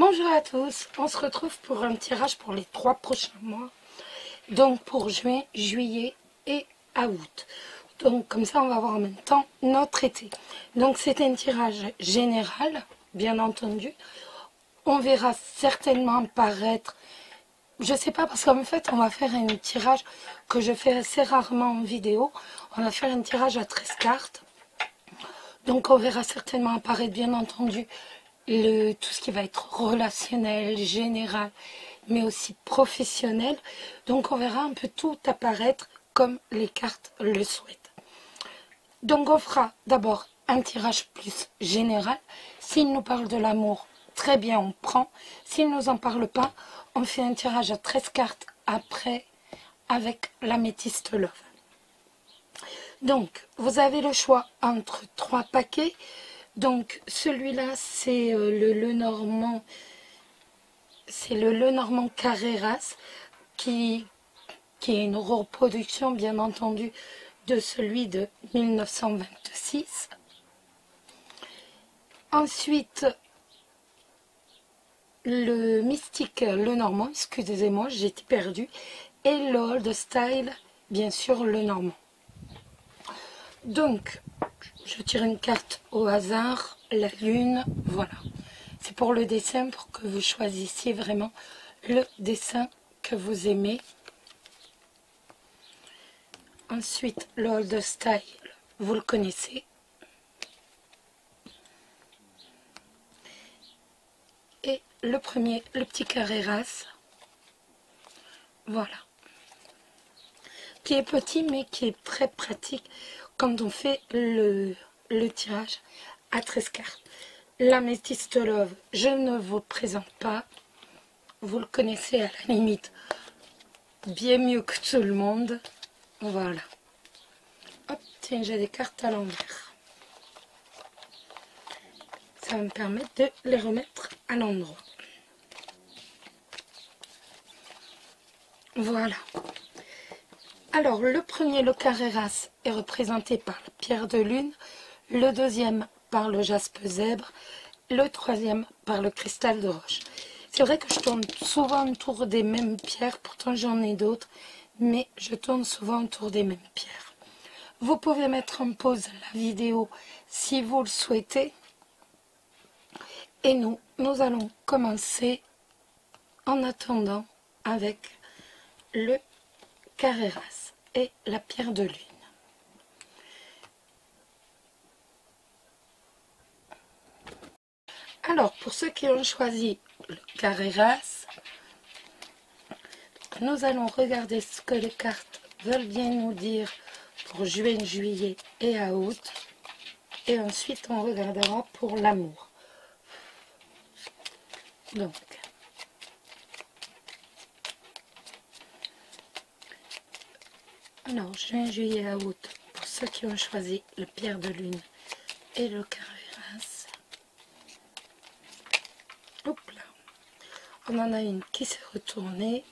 Bonjour à tous, on se retrouve pour un tirage pour les 3 prochains mois, donc pour juin, juillet et août. Donc comme ça on va voir en même temps notre été. Donc c'est un tirage général, bien entendu. On verra certainement apparaître, je sais pas parce qu'en fait on va faire un tirage que je fais assez rarement en vidéo. On va faire un tirage à 13 cartes. Donc on verra certainement apparaître bien entendu tout ce qui va être relationnel, général, mais aussi professionnel. Donc on verra un peu tout apparaître comme les cartes le souhaitent. Donc on fera d'abord un tirage plus général. S'il nous parle de l'amour, très bien, on prend. S'il ne nous en parle pas, on fait un tirage à 13 cartes après avec l'améthyste love. Donc, vous avez le choix entre 3 paquets. Donc, celui-là, c'est le Lenormand. C'est le Lenormand Carreras qui est une reproduction, bien entendu, de celui de 1926. Ensuite, le Mystique Lenormand, excusez-moi, j'étais perdue. Et l'Old Style, bien sûr, Lenormand. Donc, je tire une carte au hasard, la lune, voilà. C'est pour le dessin, pour que vous choisissiez vraiment le dessin que vous aimez. Ensuite, l'Old Style, vous le connaissez. Et le premier, le petit Carreras, voilà. Qui est petit, mais qui est très pratique quand on fait le tirage à 13 cartes. L'améthyste love, je ne vous présente pas. Vous le connaissez à la limite bien mieux que tout le monde. Voilà. Hop, tiens, j'ai des cartes à l'envers. Ça va me permettre de les remettre à l'endroit. Voilà. Alors, le premier, le Carreras, est représenté par la pierre de lune. Le deuxième, par le jaspe zèbre. Le troisième, par le cristal de roche. C'est vrai que je tourne souvent autour des mêmes pierres. Pourtant, j'en ai d'autres. Mais je tourne souvent autour des mêmes pierres. Vous pouvez mettre en pause la vidéo si vous le souhaitez. Et nous allons commencer en attendant avec le Carreras et la pierre de lune. Alors, pour ceux qui ont choisi le Carreras, nous allons regarder ce que les cartes veulent bien nous dire pour juin, juillet et août. Et ensuite, on regardera pour l'amour. Donc, alors, juin, juillet, août, pour ceux qui ont choisi le pierre de lune et le Carreras. Hop là. On en a une qui s'est retournée.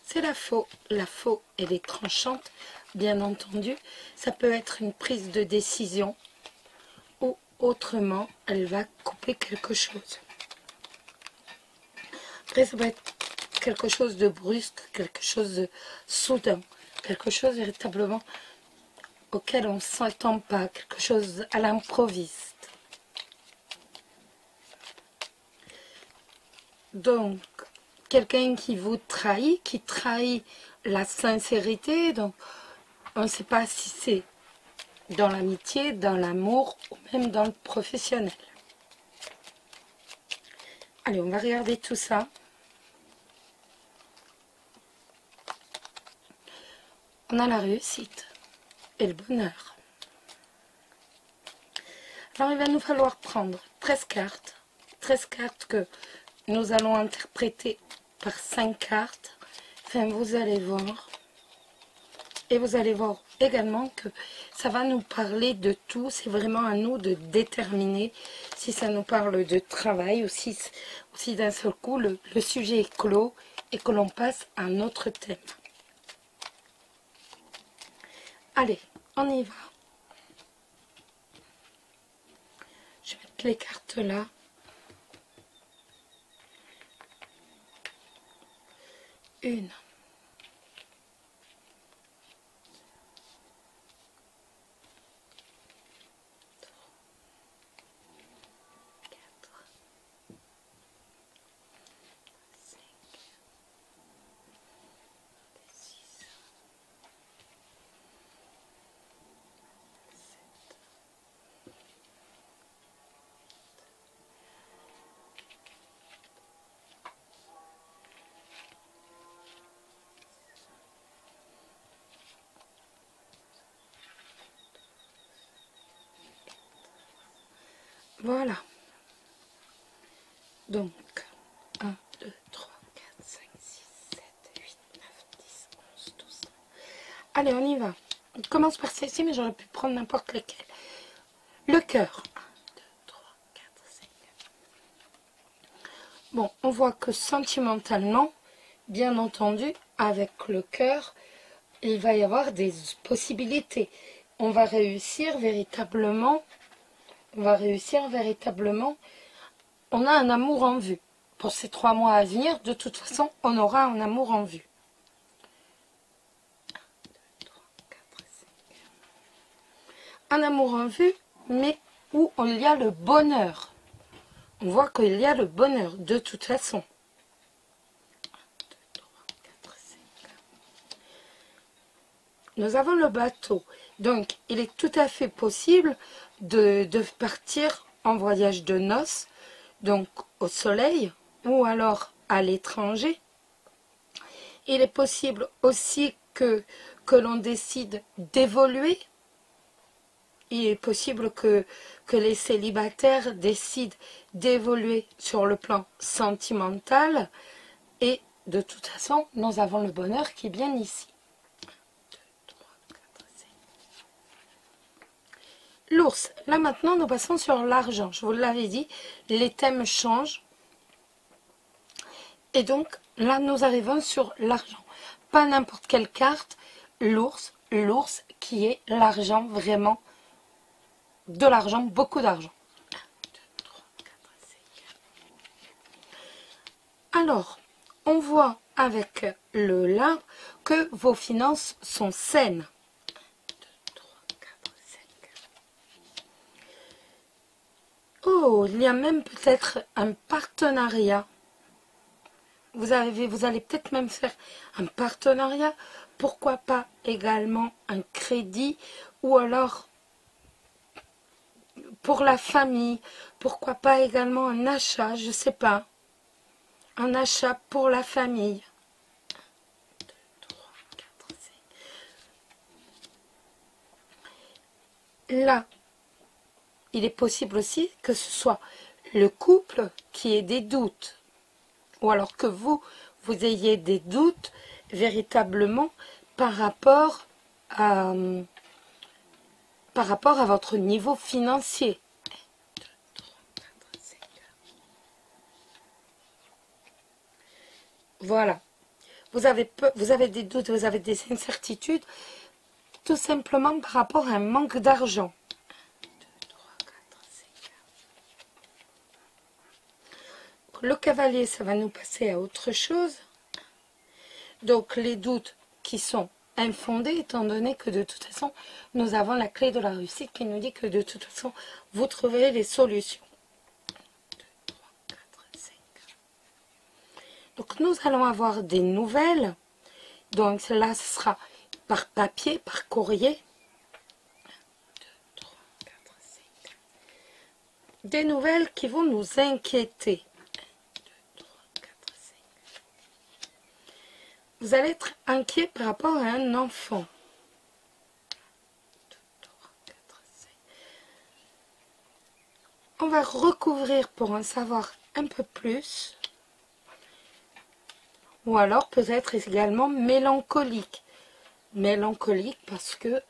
C'est la faux. La faux, elle est tranchante, bien entendu. Ça peut être une prise de décision ou autrement, elle va couper quelque chose. Après, ça peut être quelque chose de brusque, quelque chose de soudain, quelque chose véritablement auquel on ne s'attend pas, quelque chose à l'improviste. Donc, quelqu'un qui vous trahit, qui trahit la sincérité, donc on ne sait pas si c'est dans l'amitié, dans l'amour ou même dans le professionnel. Allez, on va regarder tout ça. On a la réussite et le bonheur. Alors, il va nous falloir prendre 13 cartes. 13 cartes que nous allons interpréter par 5 cartes. Enfin, vous allez voir. Et vous allez voir également que ça va nous parler de tout. C'est vraiment à nous de déterminer si ça nous parle de travail ou si d'un seul coup le sujet est clos et que l'on passe à un autre thème. Allez, on y va. Je vais mettre les cartes là. 1, voilà. Donc, 1, 2, 3, 4, 5, 6, 7, 8, 9, 10, 11, 12. Allez, on y va. On commence par celle-ci, mais j'aurais pu prendre n'importe lequel. Le cœur. 1, 2, 3, 4, 5. Bon, on voit que sentimentalement, bien entendu, avec le cœur, il va y avoir des possibilités. On va réussir véritablement. On a un amour en vue. Pour ces 3 mois à venir, de toute façon, on aura un amour en vue. 1, 2, 3, 4, 5. Un amour en vue, mais où il y a le bonheur. On voit qu'il y a le bonheur, de toute façon. 1, 2, 3, 4, 5. Nous avons le bateau. Donc, il est tout à fait possible de partir en voyage de noces, donc au soleil, ou alors à l'étranger. Il est possible aussi que l'on décide d'évoluer. Il est possible que les célibataires décident d'évoluer sur le plan sentimental. Et de toute façon, nous avons le bonheur qui est bien ici. 1, 2, 3, 4, 5. L'ours. Là maintenant, nous passons sur l'argent. Je vous l'avais dit, les thèmes changent. Et donc, là, nous arrivons sur l'argent. Pas n'importe quelle carte. L'ours qui est l'argent, vraiment. De l'argent, beaucoup d'argent. 1, 2, 3, 4, 5. Alors, on voit avec le l'arbre que vos finances sont saines. 1, 2, 3, 4, 5. Oh, il y a même peut-être un partenariat. Vous allez peut-être même faire un partenariat. Pourquoi pas également un crédit ou alors pour la famille. Pourquoi pas également un achat, je ne sais pas. Un achat pour la famille. 1, 2, 3, 4, 5. Là, il est possible aussi que ce soit le couple qui ait des doutes. Ou alors que vous ayez des doutes véritablement par rapport à votre niveau financier. 1, 2, 3, 4, 5. Voilà. Vous avez des doutes, vous avez des incertitudes, tout simplement par rapport à un manque d'argent. 1, 2, 3, 4, 5. Le cavalier, ça va nous passer à autre chose. Donc, les doutes qui sont infondés, étant donné que de toute façon, nous avons la clé de la réussite qui nous dit que de toute façon, vous trouverez les solutions. 1, 2, 3, 4, 5. Donc, nous allons avoir des nouvelles. Donc, là, ce sera par papier, par courrier. 1, 2, 3, 4, 5. Des nouvelles qui vont nous inquiéter. Vous allez être inquiet par rapport à un enfant. 2, 3, 4, 5. On va recouvrir pour en savoir un peu plus. Ou alors peut-être également mélancolique. Mélancolique parce que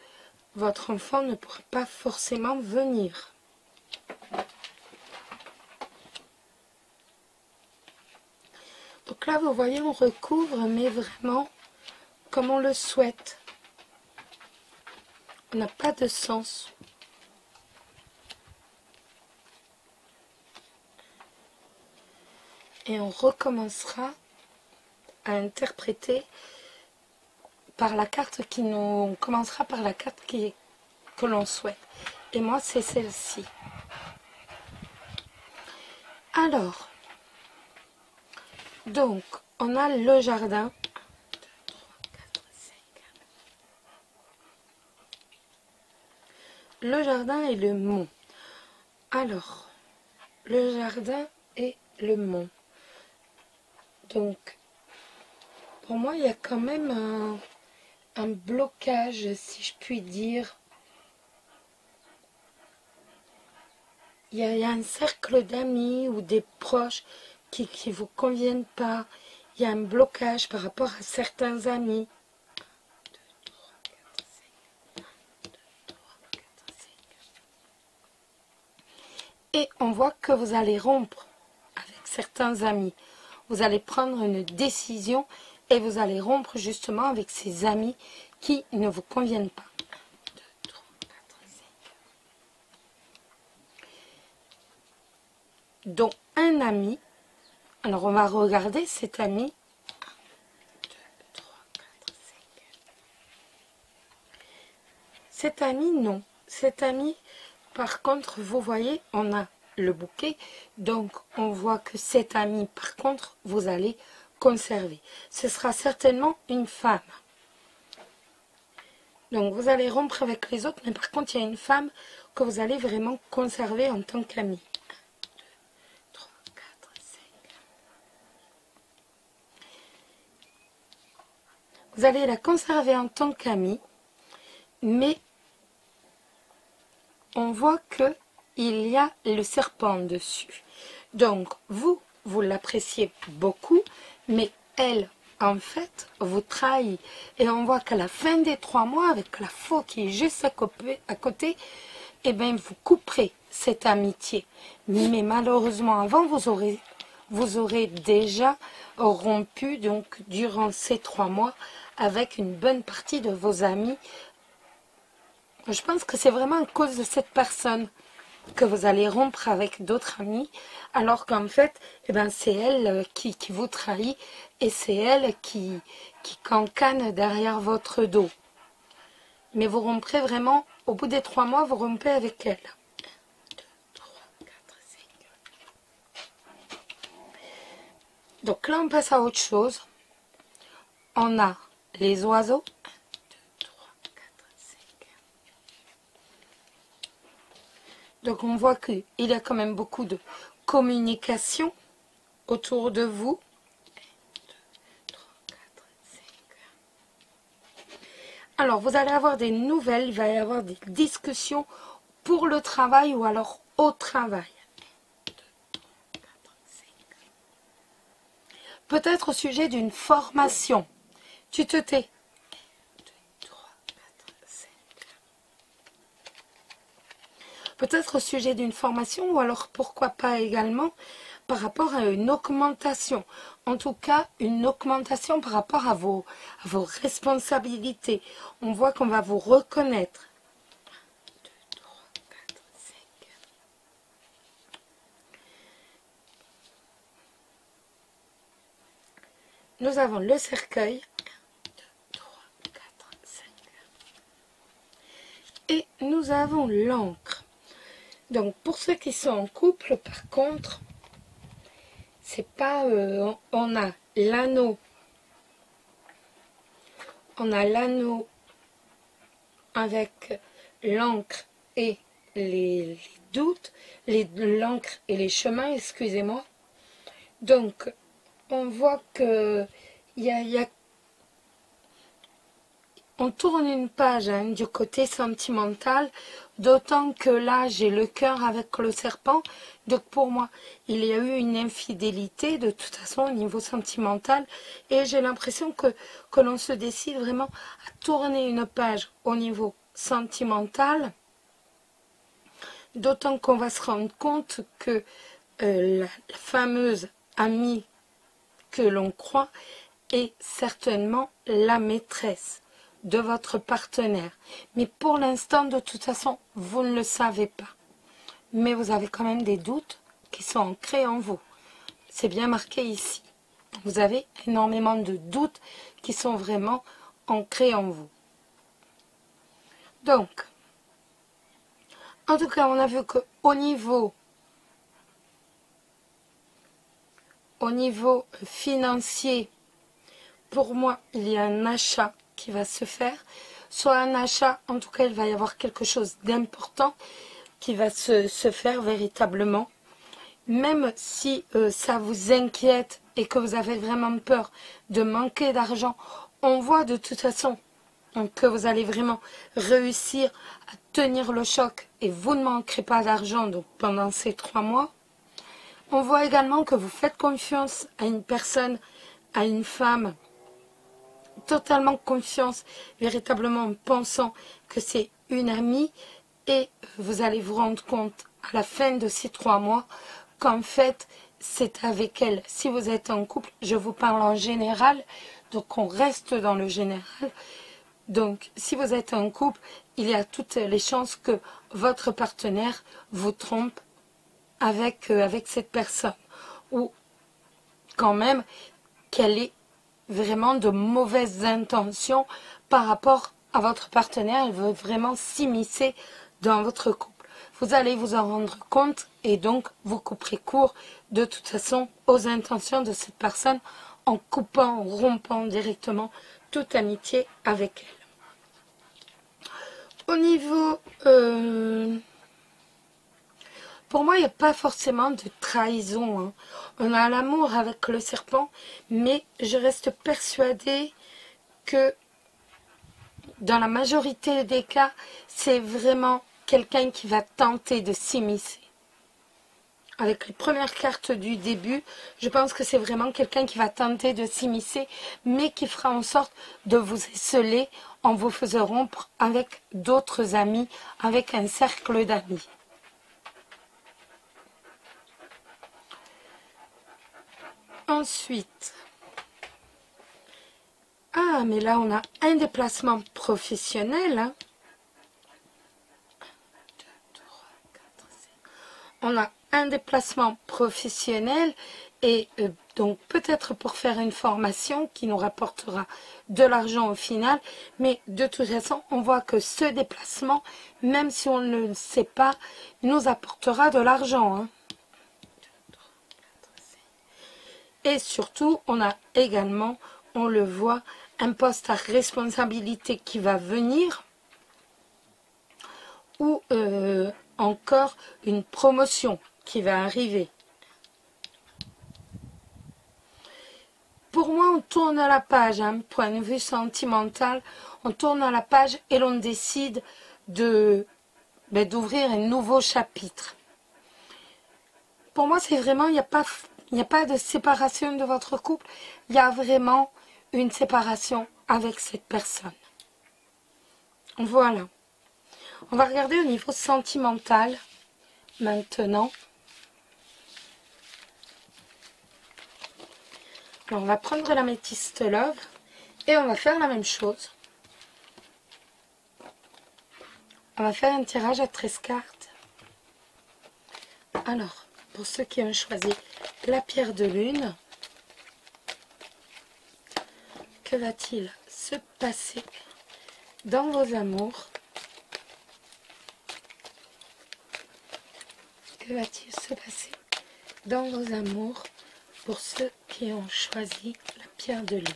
votre enfant ne pourra pas forcément venir. Donc là, vous voyez, on recouvre, mais vraiment comme on le souhaite. On n'a pas de sens. Et on recommencera à interpréter par la carte qui nous... On commencera par la carte que l'on souhaite. Et moi, c'est celle-ci. Alors, donc, on a le jardin. Le jardin et le mont. Alors, le jardin et le mont. Donc, pour moi, il y a quand même un blocage, si je puis dire. Il y a un cercle d'amis ou des proches qui ne vous conviennent pas. Il y a un blocage par rapport à certains amis. Et on voit que vous allez rompre avec certains amis. Vous allez prendre une décision et vous allez rompre justement avec ces amis qui ne vous conviennent pas. 1, 2, 3, 4, 5. Donc un ami, alors on va regarder cet ami. 1, 2, 3, 4, 5. Cet ami, non. Cet ami, par contre, vous voyez, on a le bouquet. Donc, on voit que cet ami, par contre, vous allez conserver. Ce sera certainement une femme. Donc, vous allez rompre avec les autres, mais par contre, il y a une femme que vous allez vraiment conserver en tant qu'ami. 1, 2, 3, 4, 5. Vous allez la conserver en tant qu'ami, mais on voit que il y a le serpent dessus. Donc, vous l'appréciez beaucoup, mais elle, en fait, vous trahit. Et on voit qu'à la fin des 3 mois, avec la faux qui est juste à côté, eh bien, vous couperez cette amitié. Mais malheureusement, avant, vous aurez déjà rompu, donc, durant ces 3 mois, avec une bonne partie de vos amis. Je pense que c'est vraiment à cause de cette personne que vous allez rompre avec d'autres amis, alors qu'en fait, eh ben, c'est elle qui vous trahit et c'est elle qui cancane derrière votre dos. Mais vous romprez vraiment, au bout des 3 mois, vous rompez avec elle. 1, 2, 3, 4, 5. Donc là, on passe à autre chose. On a les oiseaux. 1, 2, 3, 4, 5. Donc on voit qu'il y a quand même beaucoup de communication autour de vous. 1, 2, 3, 4, 5. Alors vous allez avoir des nouvelles, il va y avoir des discussions pour le travail ou alors au travail. 1, 2, 3, 4, 5. Peut-être au sujet d'une formation. Tu te tais. 1, 2, 3, 4, 5. Peut-être au sujet d'une formation ou alors pourquoi pas également par rapport à une augmentation. En tout cas, une augmentation par rapport à vos responsabilités. On voit qu'on va vous reconnaître. 1, 2, 3, 4, 5. Nous avons le cercueil. 1, 2, 3, 4, 5. Et nous avons l'encre. Donc, pour ceux qui sont en couple, par contre, c'est pas... on a l'anneau. On a l'anneau avec l'encre et les doutes, l'encre et les chemins, excusez-moi. Donc, on voit que on tourne une page du côté sentimental, d'autant que là, j'ai le cœur avec le serpent. Donc, pour moi, il y a eu une infidélité, de toute façon, au niveau sentimental. Et j'ai l'impression que l'on se décide vraiment à tourner une page au niveau sentimental. D'autant qu'on va se rendre compte que la fameuse amie que l'on croit est certainement la maîtresse de votre partenaire. Mais pour l'instant, de toute façon, vous ne le savez pas. Mais vous avez quand même des doutes qui sont ancrés en vous. C'est bien marqué ici. Vous avez énormément de doutes qui sont vraiment ancrés en vous. Donc, en tout cas, on a vu qu'au niveau financier, pour moi, il y a un achat qui va se faire. Soit un achat, en tout cas, il va y avoir quelque chose d'important qui va se faire véritablement. Même si ça vous inquiète et que vous avez vraiment peur de manquer d'argent, on voit de toute façon que vous allez vraiment réussir à tenir le choc et vous ne manquerez pas d'argent pendant ces 3 mois. On voit également que vous faites confiance à une personne, à une femme, totalement confiance, véritablement en pensant que c'est une amie, et vous allez vous rendre compte à la fin de ces 3 mois qu'en fait c'est avec elle. Si vous êtes en couple, je vous parle en général, donc on reste dans le général. Donc si vous êtes en couple, il y a toutes les chances que votre partenaire vous trompe avec cette personne, ou quand même qu'elle ait vraiment de mauvaises intentions par rapport à votre partenaire. Elle veut vraiment s'immiscer dans votre couple. Vous allez vous en rendre compte et donc vous couperez court de toute façon aux intentions de cette personne en coupant, en rompant directement toute amitié avec elle. Au niveau... pour moi, il n'y a pas forcément de trahison, hein. On a l'amour avec le serpent, mais je reste persuadée que dans la majorité des cas, c'est vraiment quelqu'un qui va tenter de s'immiscer. Avec les premières cartes du début, je pense que c'est vraiment quelqu'un qui va tenter de s'immiscer, mais qui fera en sorte de vous esseler en vous faisant rompre avec d'autres amis, avec un cercle d'amis. Ensuite, ah, mais là, on a un déplacement professionnel. Hein. On a un déplacement professionnel et donc peut-être pour faire une formation qui nous rapportera de l'argent au final. Mais de toute façon, on voit que ce déplacement, même si on ne le sait pas, nous apportera de l'argent. Hein. Et surtout, on a également, on le voit, un poste à responsabilité qui va venir, ou encore une promotion qui va arriver. Pour moi, on tourne à la page, hein, point de vue sentimental, on tourne à la page et l'on décide d'ouvrir un nouveau chapitre. Pour moi, c'est vraiment, il n'y a pas de séparation de votre couple, il y a vraiment une séparation avec cette personne. Voilà. On va regarder au niveau sentimental maintenant. Alors, on va prendre l'améthyste love et on va faire la même chose. On va faire un tirage à 13 cartes. Alors, pour ceux qui ont choisi la pierre de lune, que va-t-il se passer dans vos amours? Que va-t-il se passer dans vos amours pour ceux qui ont choisi la pierre de lune?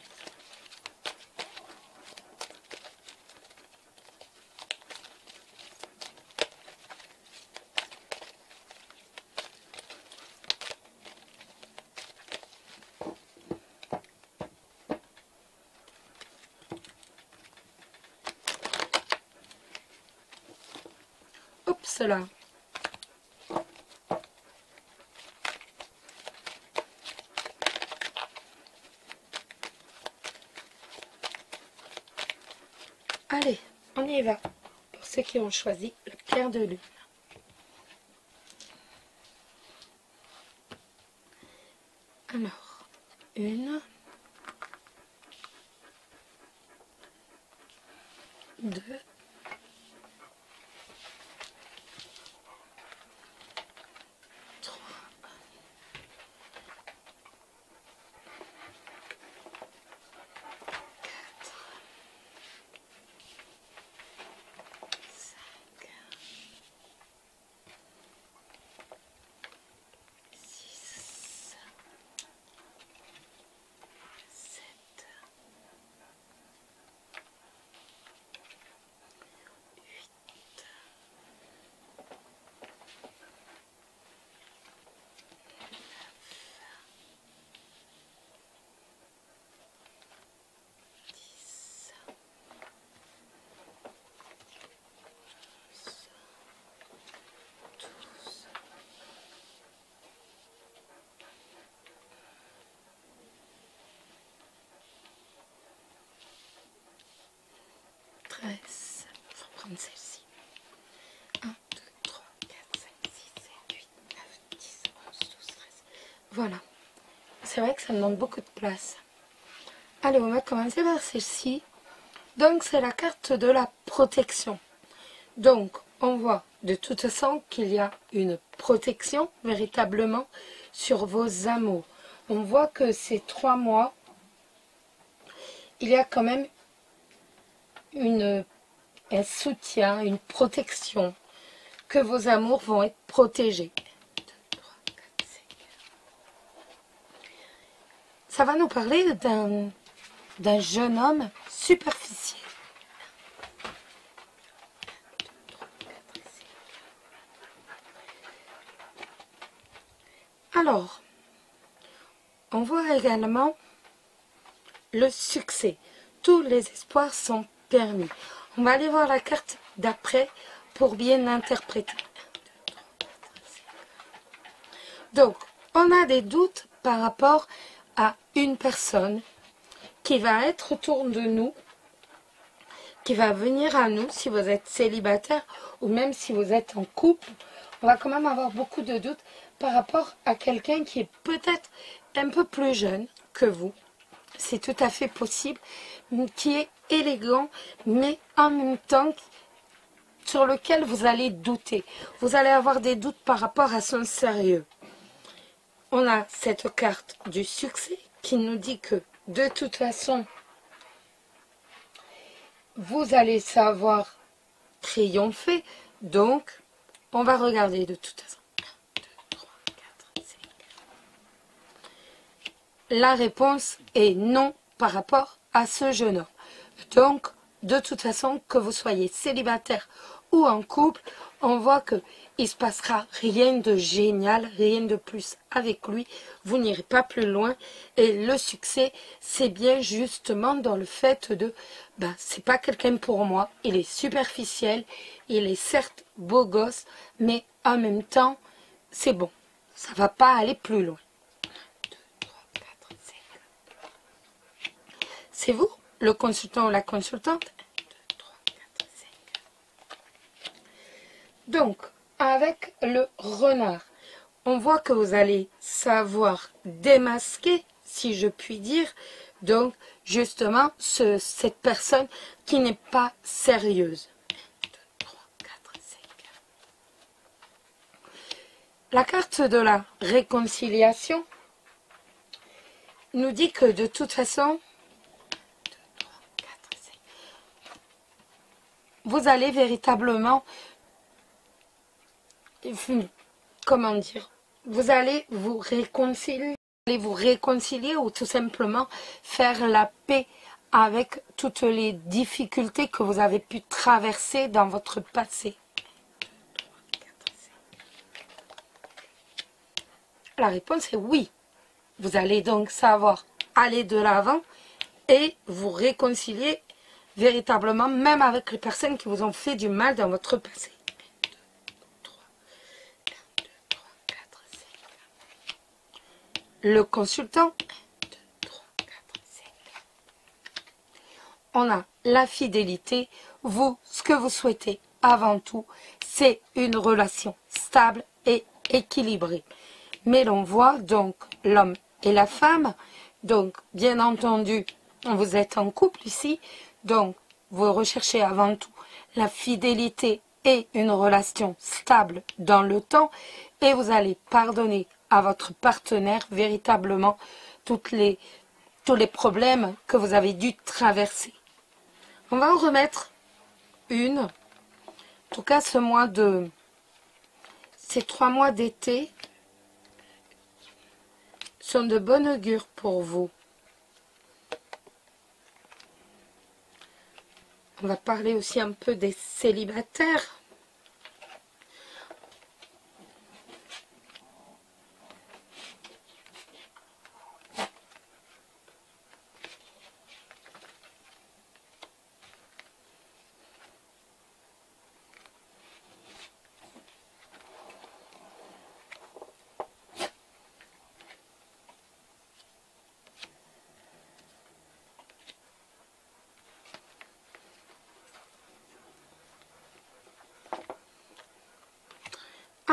Oups là. Allez, on y va. Pour ceux qui ont choisi la pierre de lune. Alors, 1, 2, 3, reste, il faut prendre celle-ci. 1, 2, 3, 4, 5, 6, 7, 8, 9, 10, 11, 12, 13. Voilà. C'est vrai que ça demande beaucoup de place. Allez, on va commencer par celle-ci. Donc, c'est la carte de la protection. Donc, on voit de toute façon qu'il y a une protection véritablement sur vos amours. On voit que ces 3 mois, il y a quand même un soutien, une protection, que vos amours vont être protégés. 1, 2, 3, 4, 5. Ça va nous parler d'un jeune homme superficiel. 1, 2, 3, 4, 5. Alors, on voit également le succès. Tous les espoirs sont permis. On va aller voir la carte d'après pour bien interpréter. 1, 2, 3, 4, 5. Donc, on a des doutes par rapport à une personne qui va être autour de nous, qui va venir à nous si vous êtes célibataire ou même si vous êtes en couple. On va quand même avoir beaucoup de doutes par rapport à quelqu'un qui est peut-être un peu plus jeune que vous. C'est tout à fait possible, qui est élégant, mais en même temps sur lequel vous allez douter. Vous allez avoir des doutes par rapport à son sérieux. On a cette carte du succès qui nous dit que de toute façon, vous allez savoir triompher. Donc, on va regarder de toute façon. 1, 2, 3, 4, 5. La réponse est non par rapport à ce jeune homme. Donc, de toute façon, que vous soyez célibataire ou en couple, on voit qu'il ne se passera rien de génial, rien de plus avec lui. Vous n'irez pas plus loin. Et le succès, c'est bien justement dans le fait de, c'est pas quelqu'un pour moi. Il est superficiel, il est certes beau gosse, mais en même temps, c'est bon. Ça va pas aller plus loin. 1, 2, 3, 4, 5. C'est vous, le consultant ou la consultante? 1, 2, 3, 4, 5. Donc, avec le renard, on voit que vous allez savoir démasquer, si je puis dire, donc justement cette personne qui n'est pas sérieuse. 1, 2, 3, 4, 5. La carte de la réconciliation nous dit que de toute façon, 2, 3, 4, 5, vous allez véritablement, comment dire, vous allez vous réconcilier ou tout simplement faire la paix avec toutes les difficultés que vous avez pu traverser dans votre passé. 1, 2, 3, 4, 5. La réponse est oui. Vous allez donc savoir aller de l'avant et vous réconcilier véritablement, même avec les personnes qui vous ont fait du mal dans votre passé. 1, 2, 3, 4, 5. Le consultant. 1, 2, 3, 4, 5. On a la fidélité. Vous, ce que vous souhaitez avant tout, c'est une relation stable et équilibrée. Mais l'on voit donc l'homme et la femme. Donc, bien entendu, vous êtes en couple ici. Donc, vous recherchez avant tout la fidélité et une relation stable dans le temps. Et vous allez pardonner à votre partenaire véritablement tous les problèmes que vous avez dû traverser. On va en remettre une. En tout cas, ces 3 mois d'été sont de bon augure pour vous. On va parler aussi un peu des célibataires.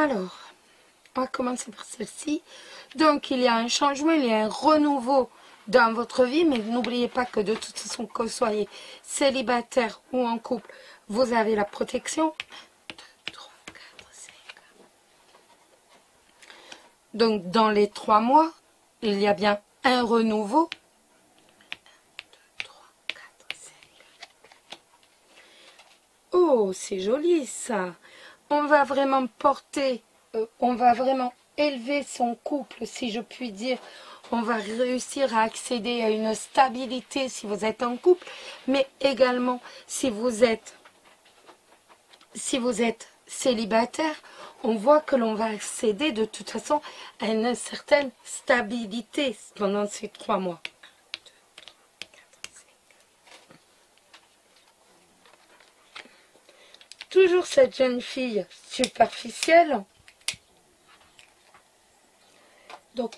Alors, on va commencer par celle-ci. Donc, il y a un changement, il y a un renouveau dans votre vie, mais n'oubliez pas que de toute façon, que vous soyez célibataire ou en couple, vous avez la protection. 1, 2, 3, 4, 5. Donc, dans les 3 mois, il y a bien un renouveau. 1, 2, 3, 4, 5. Oh, c'est joli ça. On va vraiment porter, on va vraiment élever son couple, si je puis dire. On va réussir à accéder à une stabilité si vous êtes en couple, mais également si vous êtes célibataire, on voit que l'on va accéder de toute façon à une certaine stabilité pendant ces 3 mois. 1, 2, 3, 4, 5. Toujours cette jeune fille superficielle. Donc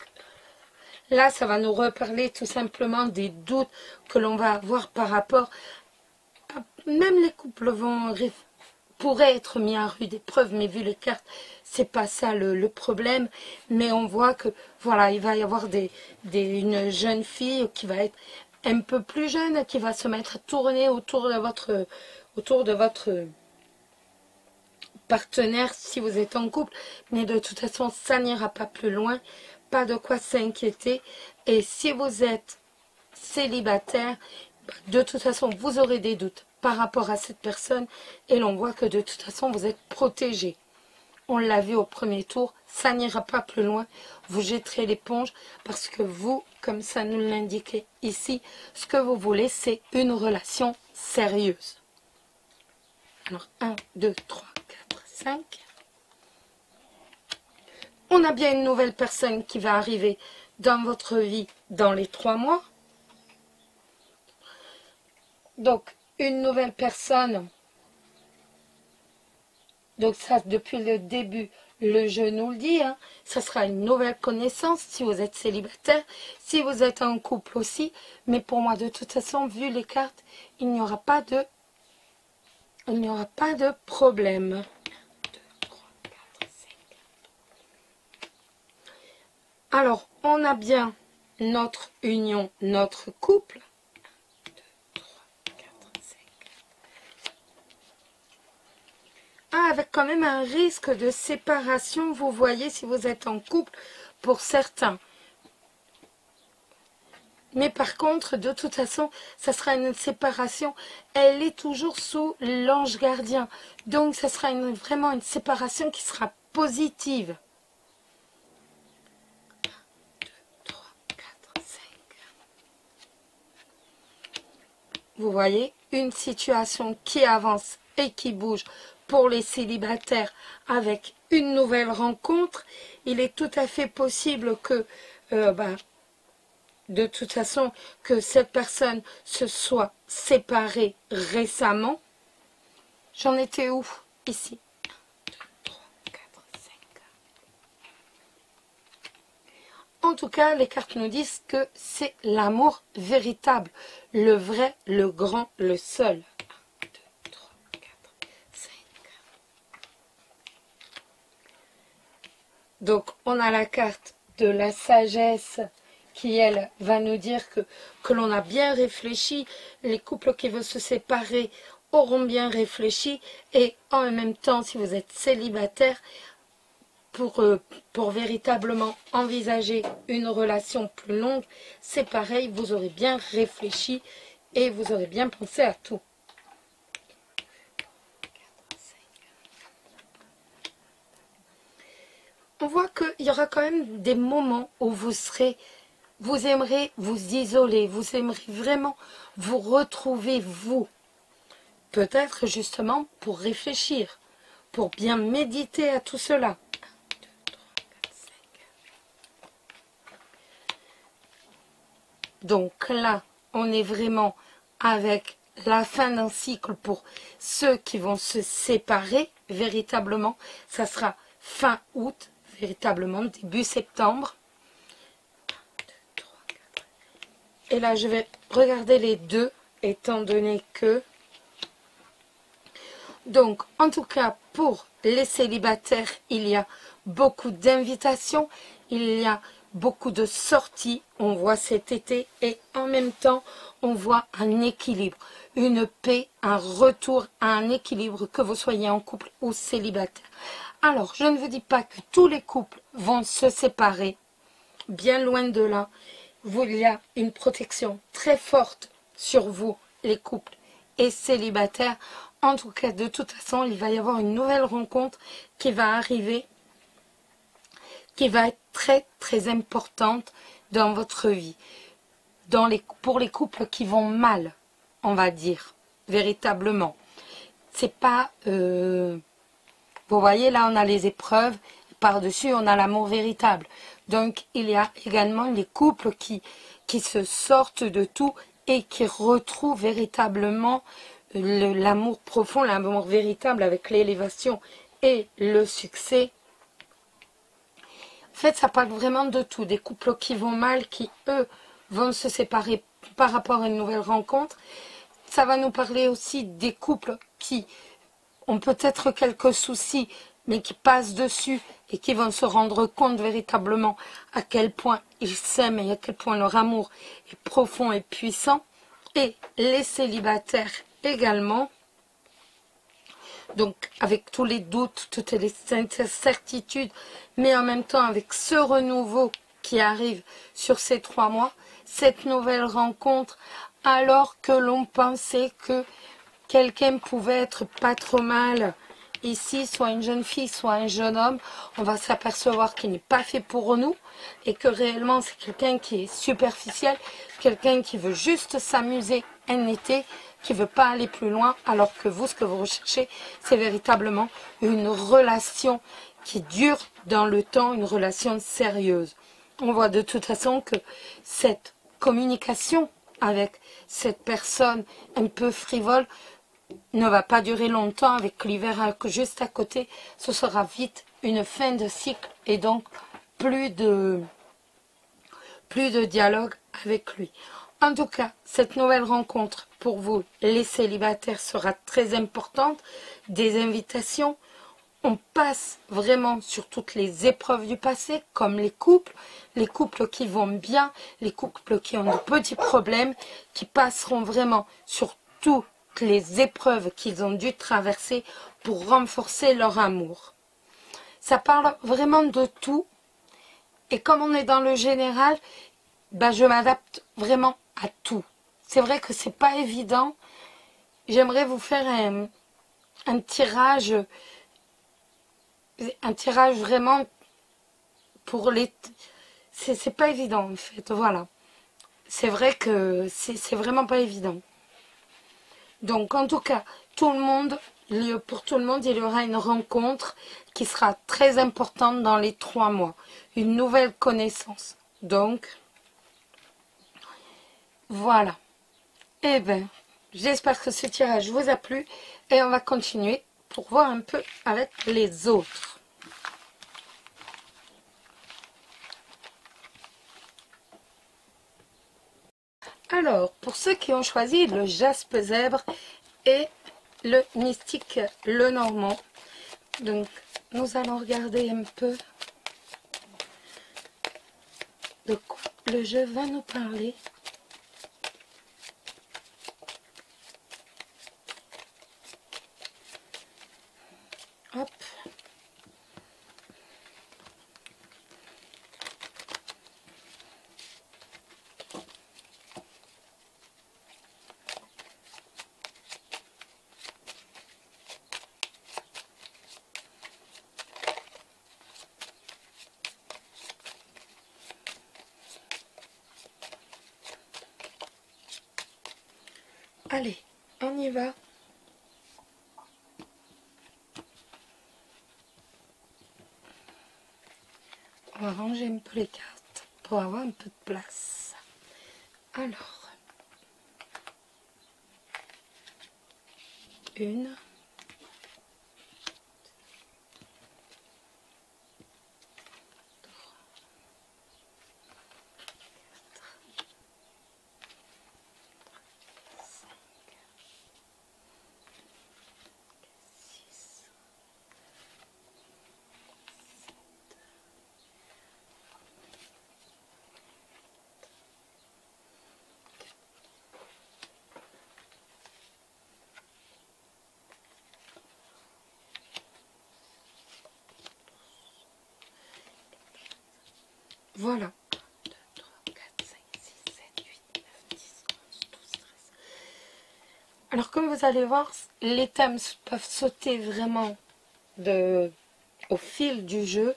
là, ça va nous reparler tout simplement des doutes que l'on va avoir par rapport à... Même les couples pourraient être mis à rude épreuve, mais vu les cartes, c'est pas ça le problème. Mais on voit que, voilà, il va y avoir une jeune fille qui va être un peu plus jeune, qui va se mettre à tourner autour de votre partenaire si vous êtes en couple, mais de toute façon ça n'ira pas plus loin, pas de quoi s'inquiéter. Et si vous êtes célibataire, de toute façon vous aurez des doutes par rapport à cette personne et l'on voit que de toute façon vous êtes protégé. On l'a vu au premier tour, ça n'ira pas plus loin, vous jetterez l'éponge parce que vous, comme ça nous l'indiquait ici, ce que vous voulez c'est une relation sérieuse. Alors 1, 2, 3, 4, 5. On a bien une nouvelle personne qui va arriver dans votre vie dans les 3 mois. Donc, une nouvelle personne. Donc ça, depuis le début, le jeu nous le dit. Hein, ça sera une nouvelle connaissance si vous êtes célibataire, si vous êtes en couple aussi. Mais pour moi, de toute façon, vu les cartes, il n'y aura pas de problème. 1, 2, 3, 4, 5. Alors, on a bien notre union, notre couple. 1, 2, 3, 4, 5. Ah, avec quand même un risque de séparation, vous voyez, si vous êtes en couple, pour certains. Mais par contre, de toute façon, ça sera une séparation. Elle est toujours sous l'ange gardien. Donc, ça sera vraiment une séparation qui sera positive. 1, 2, 3, 4, 5. Vous voyez, une situation qui avance et qui bouge pour les célibataires avec une nouvelle rencontre. Il est tout à fait possible que... de toute façon, que cette personne se soit séparée récemment. J'en étais où? Ici. 1, 2, 3, 4, 5. En tout cas, les cartes nous disent que c'est l'amour véritable, le vrai, le grand, le seul. 1, 2, 3, 4, 5. Donc, on a la carte de la sagesse qui, elle, va nous dire que l'on a bien réfléchi. Les couples qui veulent se séparer auront bien réfléchi. Et en même temps, si vous êtes célibataire, pour véritablement envisager une relation plus longue, c'est pareil, vous aurez bien réfléchi et vous aurez bien pensé à tout. On voit qu'il y aura quand même des moments où vous aimerez vous isoler, vous aimerez vraiment vous retrouver vous. Peut-être justement pour réfléchir, pour bien méditer à tout cela. 1, 2, 3, 4, 5. Donc là, on est vraiment avec la fin d'un cycle pour ceux qui vont se séparer véritablement. Ça sera fin août, véritablement début septembre. 1, 2, 3, 4. Et là, je vais regarder les deux, étant donné que... Donc, en tout cas, pour les célibataires, il y a beaucoup d'invitations, il y a beaucoup de sorties, on voit cet été, et en même temps, on voit un équilibre, une paix, un retour à un équilibre, que vous soyez en couple ou célibataire. Alors, je ne vous dis pas que tous les couples vont se séparer, bien loin de là. Il y a une protection très forte sur vous, les couples et célibataires. En tout cas, de toute façon, il va y avoir une nouvelle rencontre qui va arriver, qui va être très très importante dans votre vie. Pour les couples qui vont mal, on va dire, véritablement. C'est pas... vous voyez, là, on a les épreuves. Par-dessus, on a l'amour véritable. Donc, il y a également les couples qui se sortent de tout et qui retrouvent véritablement l'amour profond, l'amour véritable avec l'élévation et le succès. En fait, ça parle vraiment de tout. Des couples qui vont mal, qui, eux, vont se séparer par rapport à une nouvelle rencontre. Ça va nous parler aussi des couples qui ont peut-être quelques soucis, mais qui passent dessus et qui vont se rendre compte véritablement à quel point ils s'aiment et à quel point leur amour est profond et puissant. Et les célibataires également, donc avec tous les doutes, toutes les incertitudes, mais en même temps avec ce renouveau qui arrive sur ces 3 mois, cette nouvelle rencontre, alors que l'on pensait que quelqu'un pouvait être pas trop mal ici, soit une jeune fille, soit un jeune homme, on va s'apercevoir qu'il n'est pas fait pour nous et que réellement c'est quelqu'un qui est superficiel, quelqu'un qui veut juste s'amuser un été, qui ne veut pas aller plus loin, alors que vous, ce que vous recherchez, c'est véritablement une relation qui dure dans le temps, une relation sérieuse. On voit de toute façon que cette communication avec cette personne un peu frivole ne va pas durer longtemps. Avec l'hiver juste à côté, ce sera vite une fin de cycle et donc plus de dialogue avec lui. En tout cas, cette nouvelle rencontre pour vous, les célibataires, sera très importante. Des invitations. On passe vraiment sur toutes les épreuves du passé, comme les couples qui vont bien, les couples qui ont de petits problèmes, qui passeront vraiment sur toutes les épreuves qu'ils ont dû traverser pour renforcer leur amour. Ça parle vraiment de tout. Et comme on est dans le général, je m'adapte vraiment à tout. C'est vrai que c'est pas évident. J'aimerais vous faire un tirage vraiment pour les... C'est pas évident en fait, voilà. C'est vrai que c'est vraiment pas évident. Donc en tout cas, pour tout le monde, il y aura une rencontre qui sera très importante dans les 3 mois. Une nouvelle connaissance. Donc, voilà. Eh bien, j'espère que ce tirage vous a plu et on va continuer pour voir un peu avec les autres. Alors, pour ceux qui ont choisi le jaspe zèbre et le mystique le normand, donc nous allons regarder un peu de quoi le jeu va nous parler. Hop. Allez, on y va. On va ranger un peu les cartes pour avoir un peu de place. Alors, 1, 6, Voilà. 2, 3, 4, 5, 6, 7, 8, 9, 10, 11, 12, 13. Alors comme vous allez voir, les thèmes peuvent sauter vraiment au fil du jeu.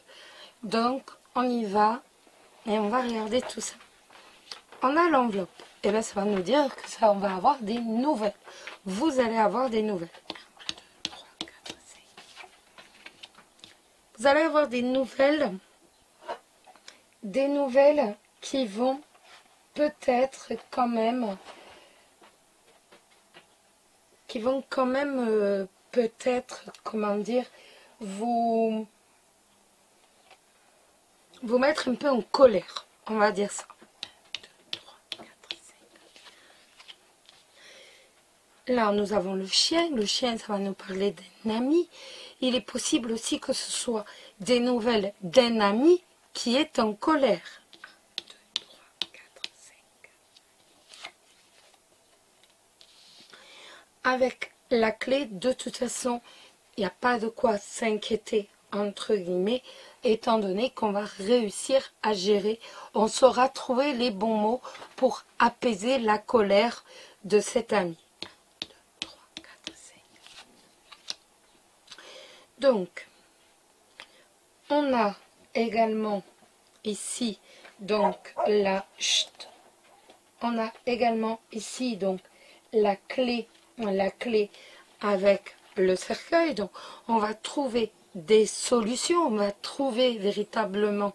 Donc on y va et on va regarder tout ça. On a l'enveloppe. Et bien ça va nous dire que ça, on va avoir des nouvelles. Vous allez avoir des nouvelles. 1, 2, 3, 4, 5. Vous allez avoir des nouvelles qui vont peut-être quand même, peut-être, comment dire, vous mettre un peu en colère, on va dire ça. 2, 3, 4, 5. Là, nous avons le chien. Le chien, ça va nous parler d'un ami. Il est possible aussi que ce soit des nouvelles d'un ami qui est en colère. 1, 2, 3, 4, 5. Avec la clé, de toute façon, il n'y a pas de quoi s'inquiéter, entre guillemets, étant donné qu'on va réussir à gérer. On saura trouver les bons mots pour apaiser la colère de cet ami. 1, 2, 3, 4, 5. Donc, on a également ici, donc, on a également ici, donc, la clé avec le cercueil. Donc, on va trouver des solutions, on va trouver véritablement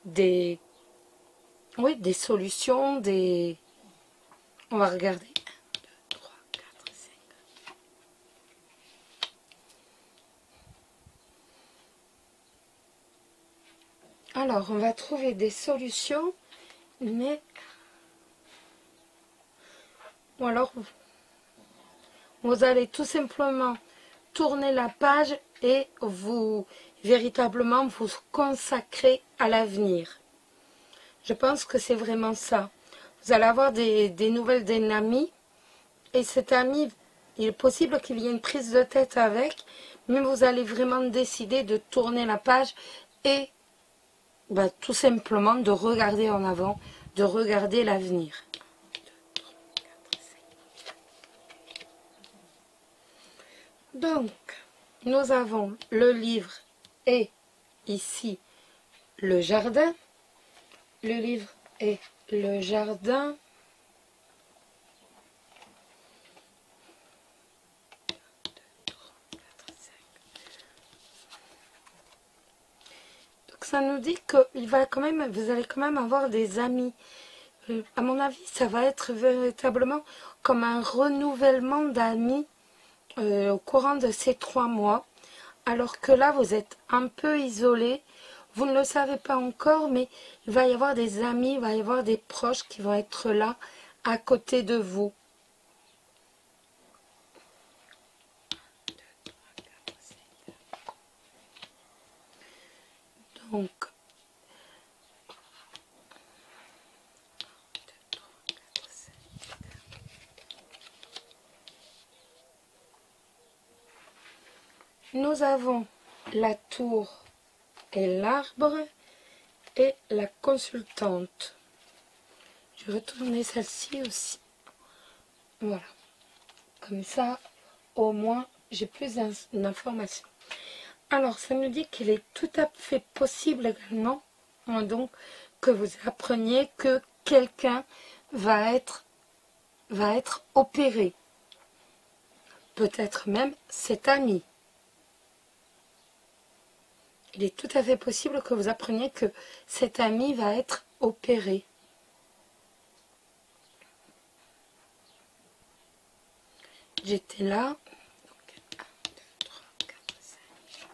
des solutions, on va regarder. 1, 2, 3, 4, 5. Alors, on va trouver des solutions, mais ou alors vous allez tout simplement tourner la page et véritablement vous consacrer à l'avenir. Je pense que c'est vraiment ça. Vous allez avoir des nouvelles d'un ami, et cet ami, il est possible qu'il y ait une prise de tête avec, mais vous allez vraiment décider de tourner la page et tout simplement de regarder en avant, de regarder l'avenir. 1, 2, 3, 4, 5. Donc, nous avons le livre et ici le jardin. Le livre et le jardin. 1, 2, 3, 4, 5. Donc ça nous dit que vous allez quand même avoir des amis. À mon avis, ça va être véritablement comme un renouvellement d'amis au courant de ces 3 mois. Alors que là, vous êtes un peu isolé. Vous ne le savez pas encore, mais il va y avoir des amis, il va y avoir des proches qui vont être là, à côté de vous. 1, 2, 3, 4, 5. Donc, 1, 2, 3, 4, 5. Nous avons la tour et l'arbre et la consultante. Je vais retourner celle-ci aussi. Voilà. Comme ça, au moins, j'ai plus d'informations. Alors, ça nous dit qu'il est tout à fait possible également, donc, que vous appreniez que quelqu'un va être opéré. Peut-être même cet ami. Il est tout à fait possible que vous appreniez que cet ami va être opéré. J'étais là. Donc, 1, 2, 3, 4, 5.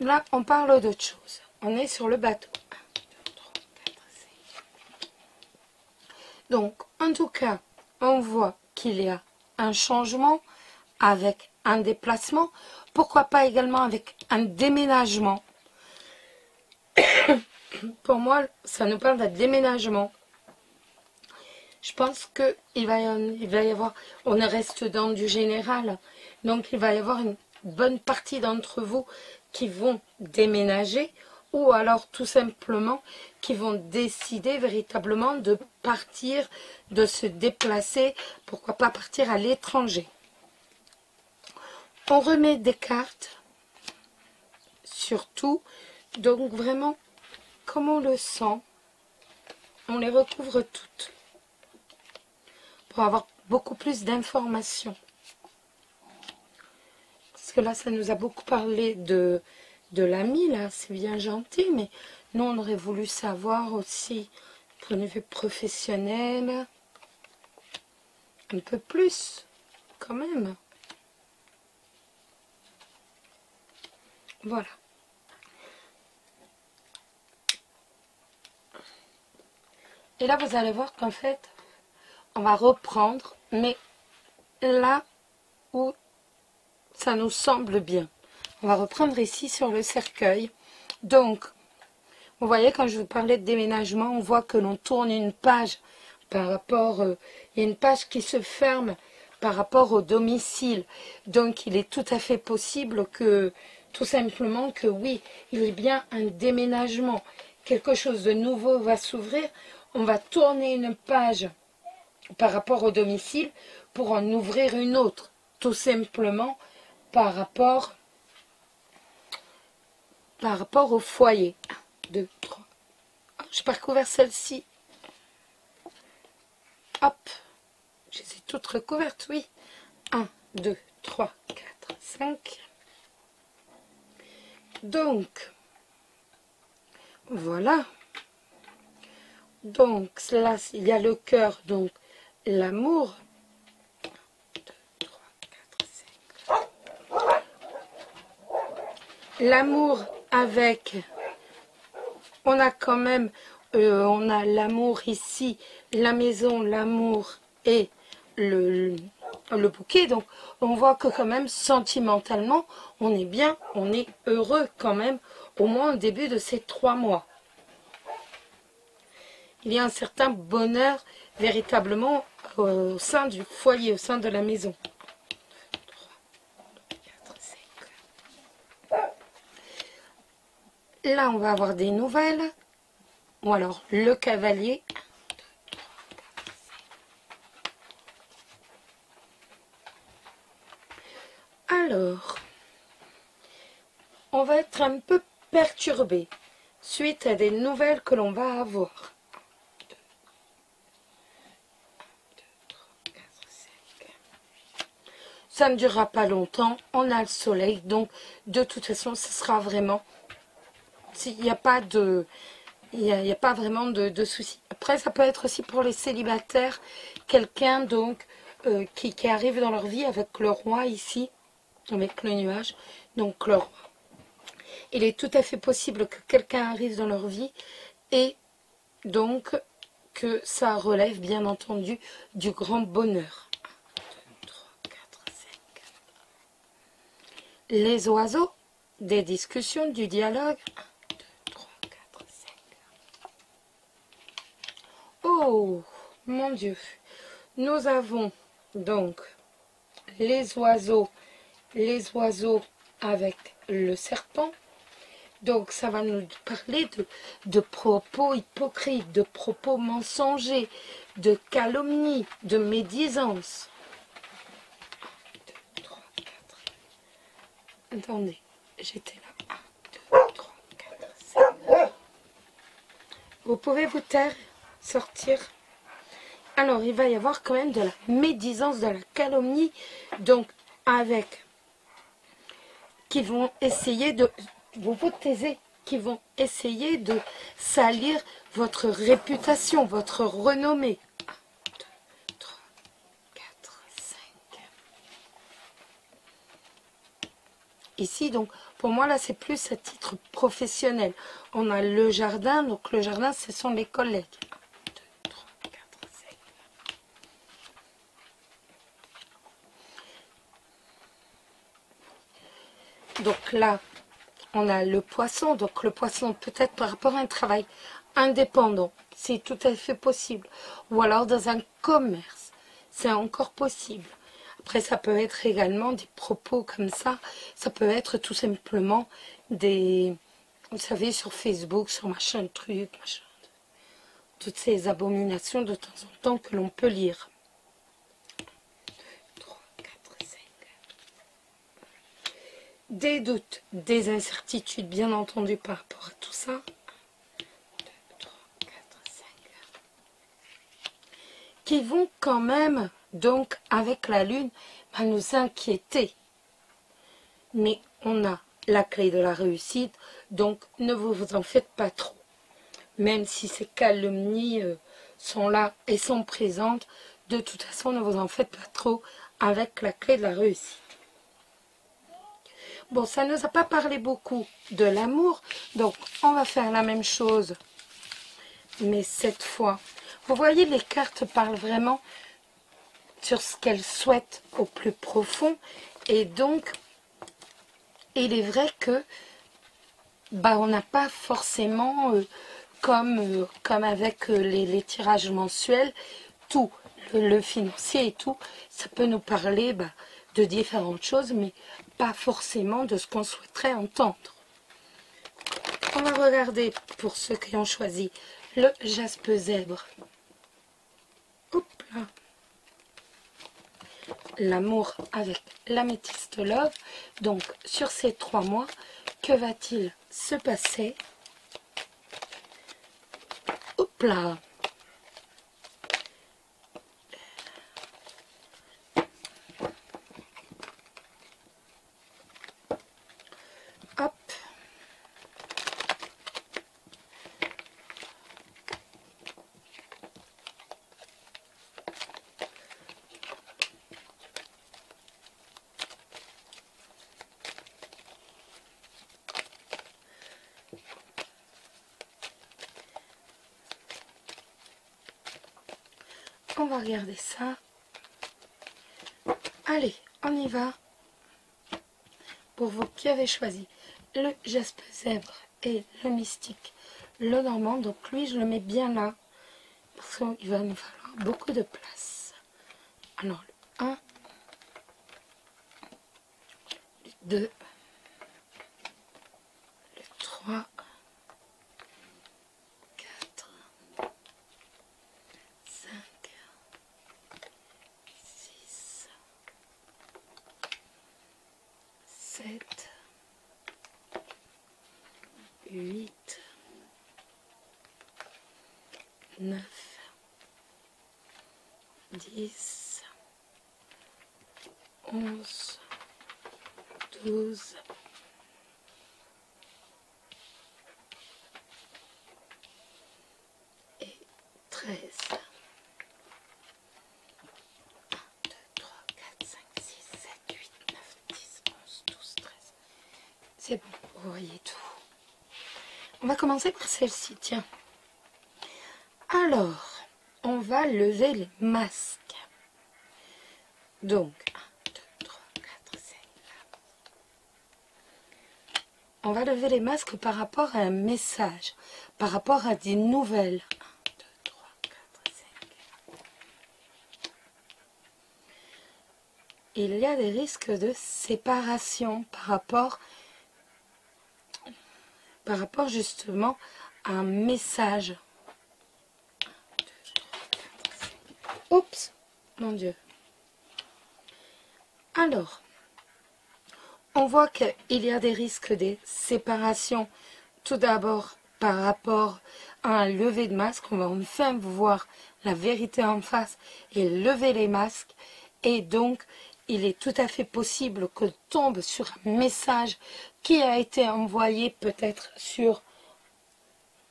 Là, on parle d'autre chose. On est sur le bateau. 1, 2, 3, 4, 5. Donc, en tout cas, on voit qu'il y a un changement avec un déplacement. Pourquoi pas également avec un déménagement? Pour moi, ça nous parle d'un déménagement. Je pense qu'il va y avoir, on reste dans du général, donc il va y avoir une bonne partie d'entre vous qui vont déménager, ou alors tout simplement qui vont décider véritablement de partir, de se déplacer, pourquoi pas partir à l'étranger. On remet des cartes, surtout, donc vraiment, comme on le sent, on les recouvre toutes pour avoir beaucoup plus d'informations. Parce que là, ça nous a beaucoup parlé de l'ami, là, c'est bien gentil, mais nous, on aurait voulu savoir aussi, point de vue professionnel, un peu plus, quand même. Voilà. Et là, vous allez voir qu'en fait, on va reprendre, mais là où ça nous semble bien. On va reprendre ici sur le cercueil. Donc, vous voyez, quand je vous parlais de déménagement, on voit que l'on tourne une page par rapport... il y a une page qui se ferme par rapport au domicile. Donc, il est tout à fait possible que, tout simplement, que oui, il y ait bien un déménagement. Quelque chose de nouveau va s'ouvrir. On va tourner une page par rapport au domicile pour en ouvrir une autre. Tout simplement par rapport au foyer. 1, 2, 3. Je n'ai pas recouvert celle-ci. Hop. Je les ai toutes recouvertes, oui. 1, 2, 3, 4, 5. Donc, voilà. Donc, là, il y a le cœur, donc l'amour. 1, 2, 3, 4, 5. L'amour avec, on a quand même, on a l'amour ici, la maison, l'amour et le bouquet. Donc, on voit que quand même, sentimentalement, on est bien, on est heureux quand même, au moins au début de ces 3 mois. Il y a un certain bonheur véritablement au sein du foyer, au sein de la maison. 3, 4, 5. Là, on va avoir des nouvelles. Ou alors, le cavalier. 1, 2, 3, 4, 5. Alors, on va être un peu perturbé suite à des nouvelles que l'on va avoir. 1, 2, 3, 4, 5. Ça ne durera pas longtemps. On a le soleil. Donc, de toute façon, ce sera vraiment... Il n'y a pas de... Il n'y a pas vraiment de soucis. Après, ça peut être aussi pour les célibataires, quelqu'un donc qui arrive dans leur vie avec le roi ici, avec le nuage, donc le roi. Il est tout à fait possible que quelqu'un arrive dans leur vie et donc que ça relève bien entendu du grand bonheur. 1, 2, 3, 4, 5. Les oiseaux, des discussions, du dialogue. 1, 2, 3, 4, 5. Oh, mon Dieu. Nous avons donc les oiseaux avec le serpent. Donc, ça va nous parler de propos hypocrites, de propos mensongers, de calomnie, de médisance. 1, 2, 3, 4. Attendez, j'étais là. 1, 2, 3, 4, 5. Vous pouvez vous taire, sortir. Alors, il va y avoir quand même de la médisance, de la calomnie, donc avec, qui vont essayer de, vous vous taisez, qui vont essayer de salir votre réputation, votre renommée. 1, 2, 3, 4, 5. Ici, donc, pour moi, là, c'est plus à titre professionnel. On a le jardin, donc le jardin, ce sont les collègues. 1, 2, 3, 4, 5. Donc là, on a le poisson. Donc le poisson, peut-être par rapport à un travail indépendant, c'est tout à fait possible. Ou alors dans un commerce, c'est encore possible. Après, ça peut être également des propos comme ça. Ça peut être tout simplement des Vous savez, sur Facebook, sur machin truc, machin. Toutes ces abominations de temps en temps que l'on peut lire. 3, 4, 5. Des doutes, des incertitudes, bien entendu, par rapport à tout ça. 2, 3, 4, 5. Qui vont quand même, donc, avec la lune, nous inquiéter. Mais on a la clé de la réussite, donc ne vous en faites pas trop. Même si ces calomnies sont là et sont présentes, de toute façon, ne vous en faites pas trop avec la clé de la réussite. Bon, ça ne nous a pas parlé beaucoup de l'amour, donc on va faire la même chose, mais cette fois. Vous voyez, les cartes parlent vraiment sur ce qu'elles souhaitent au plus profond, et donc, il est vrai que on n'a pas forcément... comme avec les tirages mensuels, tout, le financier et tout, ça peut nous parler de différentes choses, mais pas forcément de ce qu'on souhaiterait entendre. On va regarder pour ceux qui ont choisi le jaspe zèbre. Hop là. L'amour avec l'améthyste love. Donc, sur ces 3 mois, que va-t-il se passer? Hop là. Hop. On va regarder ça. Allez, on y va. Pour vous qui avez choisi le jaspe zèbre et le mystique, le normand, donc lui je le mets bien là, parce qu'il va nous falloir beaucoup de place. Alors le 1, le 2, le 3, 4, 5, 6, 7, 8, 9, 10, 11, 12, 13. 1, 2, 3, 4, 5, 6, 7, 8, 9, 10, 11, 12, 13. C'est bon, vous voyez tout. On va commencer par celle-ci, tiens. Alors, on va lever les masques. Donc, 1, 2, 3, 4, 5. On va lever les masques par rapport à un message, par rapport à des nouvelles. 1, 2, 3, 4, 5. Il y a des risques de séparation par rapport justement à un message. 1, 2, 3, 4, 5. Oups, mon Dieu. Alors, on voit qu'il y a des risques de séparation. Tout d'abord, par rapport à un lever de masque, on va enfin voir la vérité en face et lever les masques. Et donc, il est tout à fait possible que tombe sur un message qui a été envoyé peut-être sur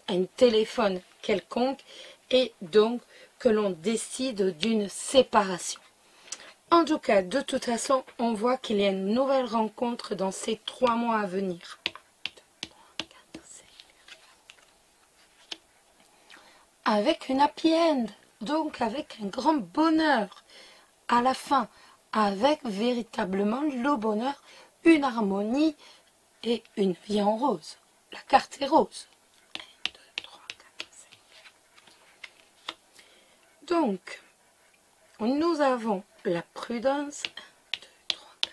un téléphone quelconque et donc que l'on décide d'une séparation. En tout cas, de toute façon, on voit qu'il y a une nouvelle rencontre dans ces 3 mois à venir. 1, 2, 3, 4, 5. Avec une happy end, donc avec un grand bonheur à la fin, avec véritablement le bonheur, une harmonie et une vie en rose. La carte est rose. 1, 2, 3, 4, 5. Donc, nous avons la prudence. 1, 2, 3, 4,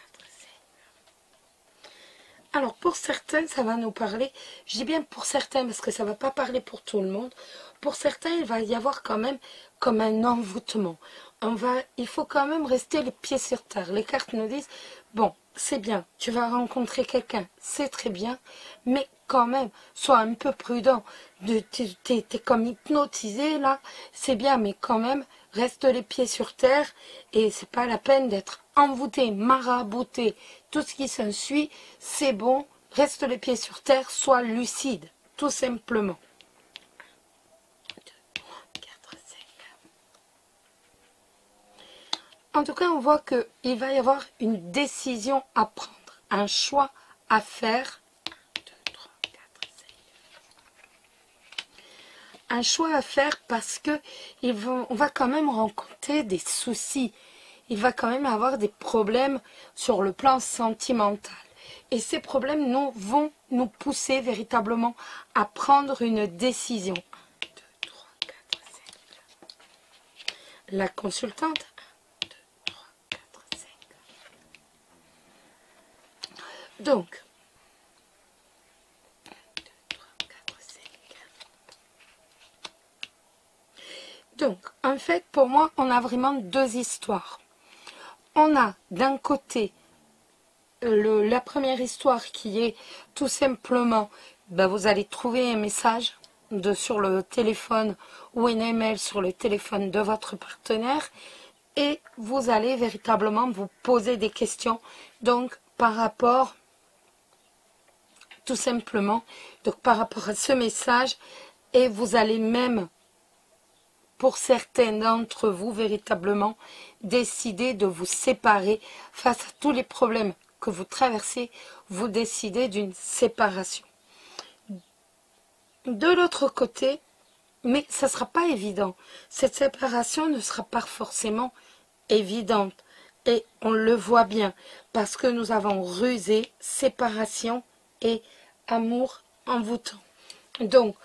Alors pour certains, ça va nous parler, je dis bien pour certains parce que ça ne va pas parler pour tout le monde. Pour certains, il va y avoir quand même comme un envoûtement. Il faut quand même rester les pieds sur terre. Les cartes nous disent, bon, c'est bien, tu vas rencontrer quelqu'un, c'est très bien, mais quand même, sois un peu prudent. T'es comme hypnotisé là, c'est bien, mais quand même, reste les pieds sur terre et c'est pas la peine d'être envoûté, marabouté, tout ce qui s'ensuit, c'est bon, reste les pieds sur terre, sois lucide, tout simplement. 2, 3, 4, 5. En tout cas, on voit qu'il va y avoir une décision à prendre, un choix à faire. 1, 2, 3, 4, 5. Un choix à faire parce que on va quand même rencontrer des soucis. Il va quand même avoir des problèmes sur le plan sentimental. Et ces problèmes vont nous pousser véritablement à prendre une décision. 1, 2, 3, 4, 5. La consultante. 1, 2, 3, 4, 5. Donc, 1, 2, 3, 4, 5. Donc, en fait, pour moi, on a vraiment deux histoires. On a d'un côté la première histoire qui est tout simplement, vous allez trouver un message sur le téléphone ou un email sur le téléphone de votre partenaire et vous allez véritablement vous poser des questions donc par rapport tout simplement donc par rapport à ce message et vous allez même pour certains d'entre vous véritablement décider de vous séparer face à tous les problèmes que vous traversez, vous décidez d'une séparation. De l'autre côté, mais ça ne sera pas évident. Cette séparation ne sera pas forcément évidente. Et on le voit bien, parce que nous avons rusé, séparation et amour envoûtant. Donc,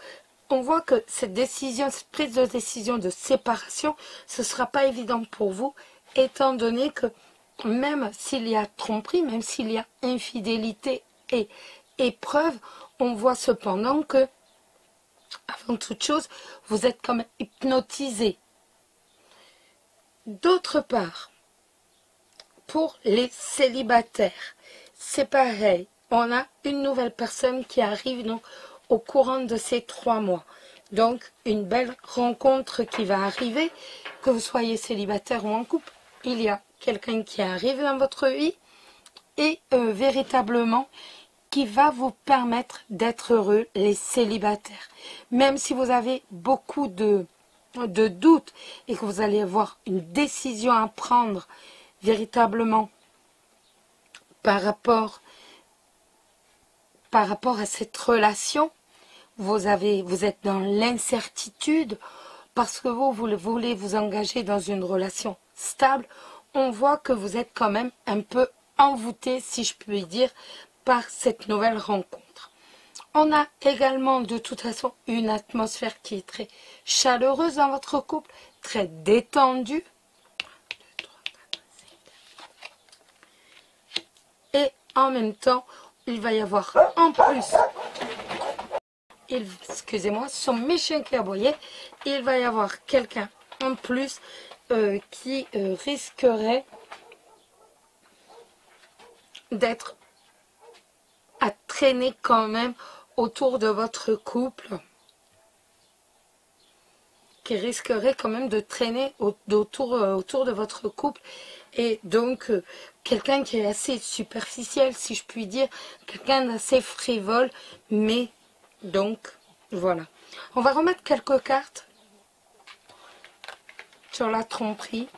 on voit que cette décision, cette prise de décision de séparation, ce ne sera pas évident pour vous, étant donné que même s'il y a tromperie, même s'il y a infidélité et épreuve, on voit cependant que, avant toute chose, vous êtes comme hypnotisé. D'autre part, pour les célibataires, c'est pareil. On a une nouvelle personne qui arrive donc au courant de ces 3 mois. Donc, une belle rencontre qui va arriver, que vous soyez célibataire ou en couple. Il y a quelqu'un qui arrive dans votre vie et véritablement qui va vous permettre d'être heureux, les célibataires. Même si vous avez beaucoup de doutes et que vous allez avoir une décision à prendre véritablement par rapport à cette relation, vous êtes dans l'incertitude parce que vous voulez vous engager dans une relation stable. On voit que vous êtes quand même un peu envoûté, si je puis dire, par cette nouvelle rencontre. On a également de toute façon une atmosphère qui est très chaleureuse dans votre couple, très détendue. 1, 2, 3, 4, 5. Et en même temps, il va y avoir en plus, excusez-moi, ce sont mes chiens qui aboyaient, il va y avoir quelqu'un en plus qui risquerait d'être à traîner quand même autour de votre couple, qui risquerait quand même de traîner autour de votre couple, et donc quelqu'un qui est assez superficiel, si je puis dire, quelqu'un d'assez frivole, mais donc voilà. On va remettre quelques cartes sur la tromperie.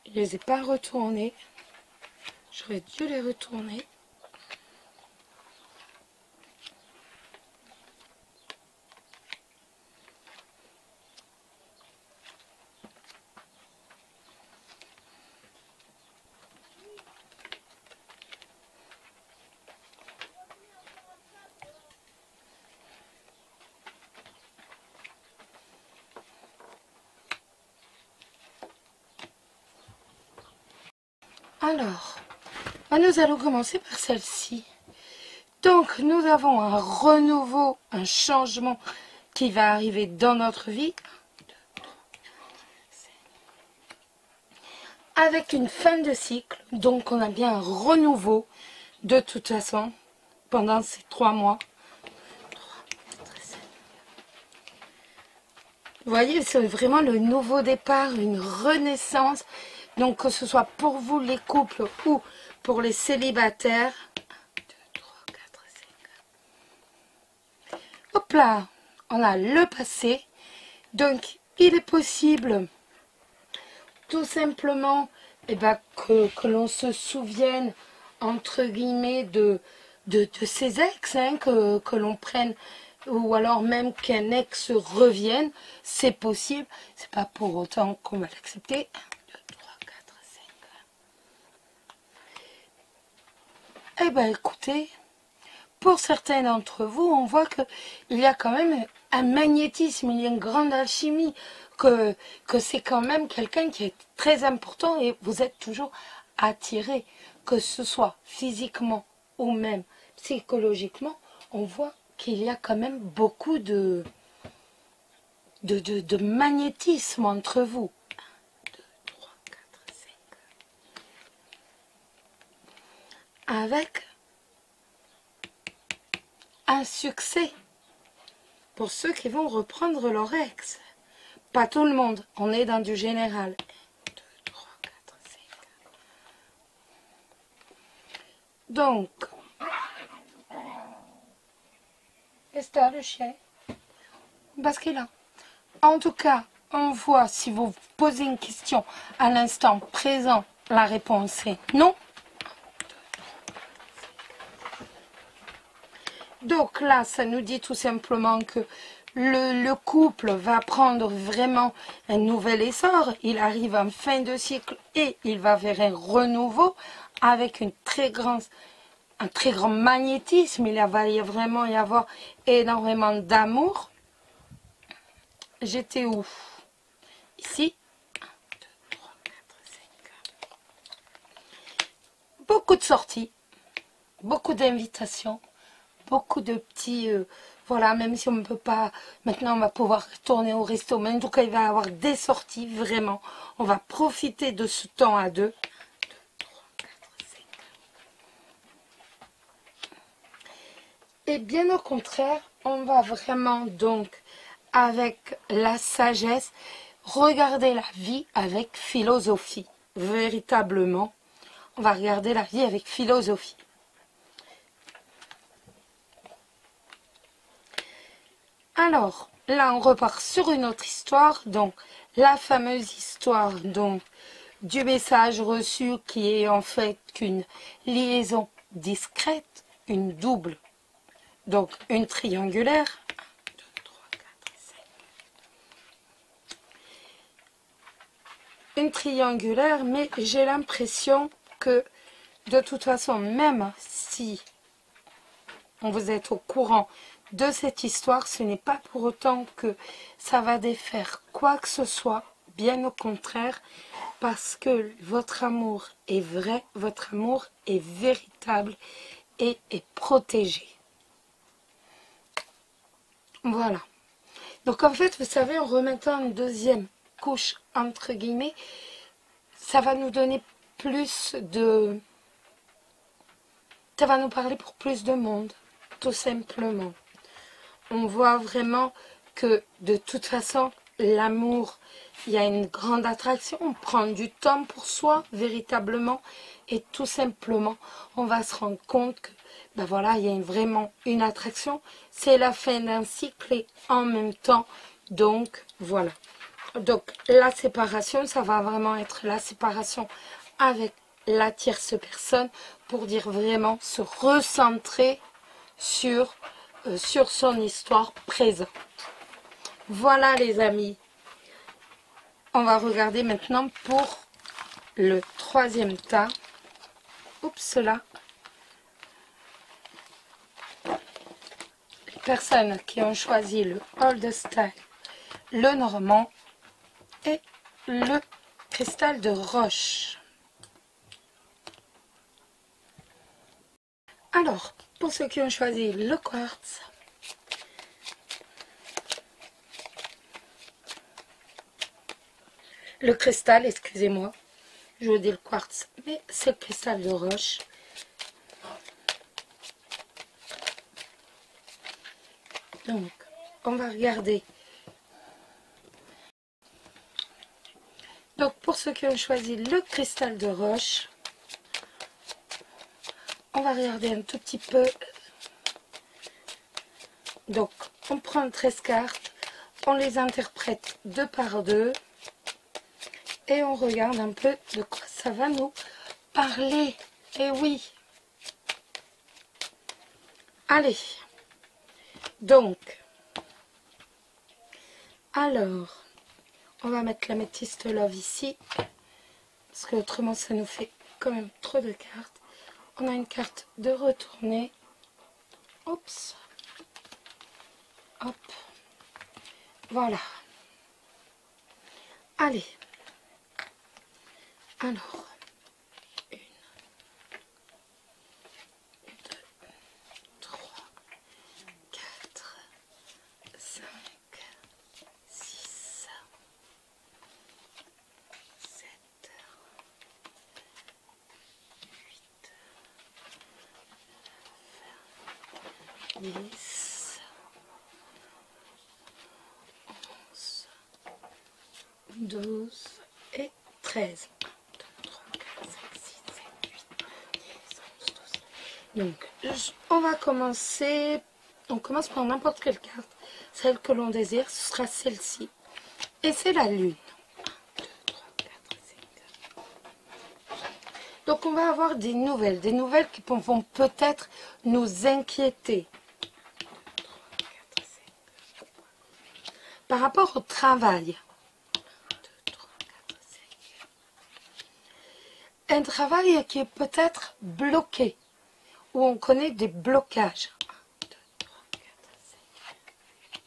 Je ne les ai pas retournées. J'aurais dû les retourner. Alors, nous allons commencer par celle-ci. Donc, nous avons un renouveau, un changement qui va arriver dans notre vie. Avec une fin de cycle, donc on a bien un renouveau de toute façon pendant ces 3 mois. Vous voyez, c'est vraiment le nouveau départ, une renaissance. Donc que ce soit pour vous les couples ou pour les célibataires. 1, 2, 3, 4, 5. Hop là, on a le passé. Donc il est possible tout simplement que l'on se souvienne entre guillemets de ses ex, hein, que l'on prenne, ou alors même qu'un ex revienne, c'est possible, c'est pas pour autant qu'on va l'accepter. 1, 2, 3, 4, 5. Eh bien écoutez, pour certains d'entre vous, on voit qu'il y a quand même un magnétisme, il y a une grande alchimie, que c'est quand même quelqu'un qui est très important et vous êtes toujours attiré, que ce soit physiquement ou même psychologiquement, on voit qu'il y a quand même beaucoup de magnétisme entre vous. 1, 2, 3, 4, 5. Avec un succès pour ceux qui vont reprendre leur ex. Pas tout le monde, on est dans du général. 1, 2, 3, 4, 5. Donc, Esther, le chien, parce qu'il est là. En tout cas, on voit, si vous posez une question à l'instant présent, la réponse est non. Donc là, ça nous dit tout simplement que le couple va prendre vraiment un nouvel essor. Il arrive en fin de cycle et il va vers un renouveau avec un très grand magnétisme. Il va vraiment y avoir énormément d'amour. J'étais où? Ici. 1, 2, 3, 4, 5. Beaucoup de sorties, beaucoup d'invitations, beaucoup de petits... voilà, même si on ne peut pas... Maintenant, on va pouvoir retourner au resto. Mais en tout cas, il va y avoir des sorties, vraiment. On va profiter de ce temps à deux. 1, 2, 3, 4, 5. Et bien au contraire, on va vraiment donc, avec la sagesse, regarder la vie avec philosophie. Véritablement, on va regarder la vie avec philosophie. Alors, là, on repart sur une autre histoire, donc la fameuse histoire donc, du message reçu qui est en fait qu'une liaison discrète, une double, donc une triangulaire. 1, 2, 3, 4, 5. Une triangulaire, mais j'ai l'impression que de toute façon, même si vous êtes au courant de cette histoire, ce n'est pas pour autant que ça va défaire quoi que ce soit, bien au contraire, parce que votre amour est vrai, votre amour est véritable et est protégé. Voilà. Donc en fait, vous savez, en remettant une deuxième couche, entre guillemets, ça va nous donner plus de... Ça va nous parler pour plus de monde, tout simplement. On voit vraiment que de toute façon, l'amour, il y a une grande attraction. On prend du temps pour soi, véritablement. Et tout simplement, on va se rendre compte que, ben voilà, il y a vraiment une attraction. C'est la fin d'un cycle et en même temps, donc, voilà. Donc, la séparation, ça va vraiment être la séparation avec la tierce personne pour dire vraiment se recentrer sur son histoire présente. Voilà les amis. On va regarder maintenant pour le troisième tas. Oups là. Les personnes qui ont choisi le Old Style, le Normand et le cristal de roche. Alors, pour ceux qui ont choisi le quartz, le cristal, excusez-moi, je vous dis le quartz, mais c'est le cristal de roche. Donc, on va regarder. Donc, pour ceux qui ont choisi le cristal de roche, on va regarder un tout petit peu. Donc, on prend 13 cartes, on les interprète deux par deux et on regarde un peu de quoi ça va nous parler. Et oui. Allez. Donc, alors, on va mettre l'améthyste love ici, parce que autrement ça nous fait quand même trop de cartes. On a une carte de retourner. Oups. Hop. Voilà. Allez. Alors. 1, 2, 3, 4, 5, 6, 7, 8, 10, 11, 12 et 13. 1, 2, 3, 4, 5, 6, 7, 8, 9, 10, 11, 12. Donc, on va commencer. On commence par n'importe quelle carte. Celle que l'on désire, ce sera celle-ci. Et c'est la lune. 1, 2, 3, 4, 5. Donc, on va avoir des nouvelles qui vont peut-être nous inquiéter. 1, 2, 3, 4, 5. Par rapport au travail. 1, 2, 3, 4, 5. Un travail qui est peut-être bloqué, où on connaît des blocages. 1, 2, 3, 4, 5.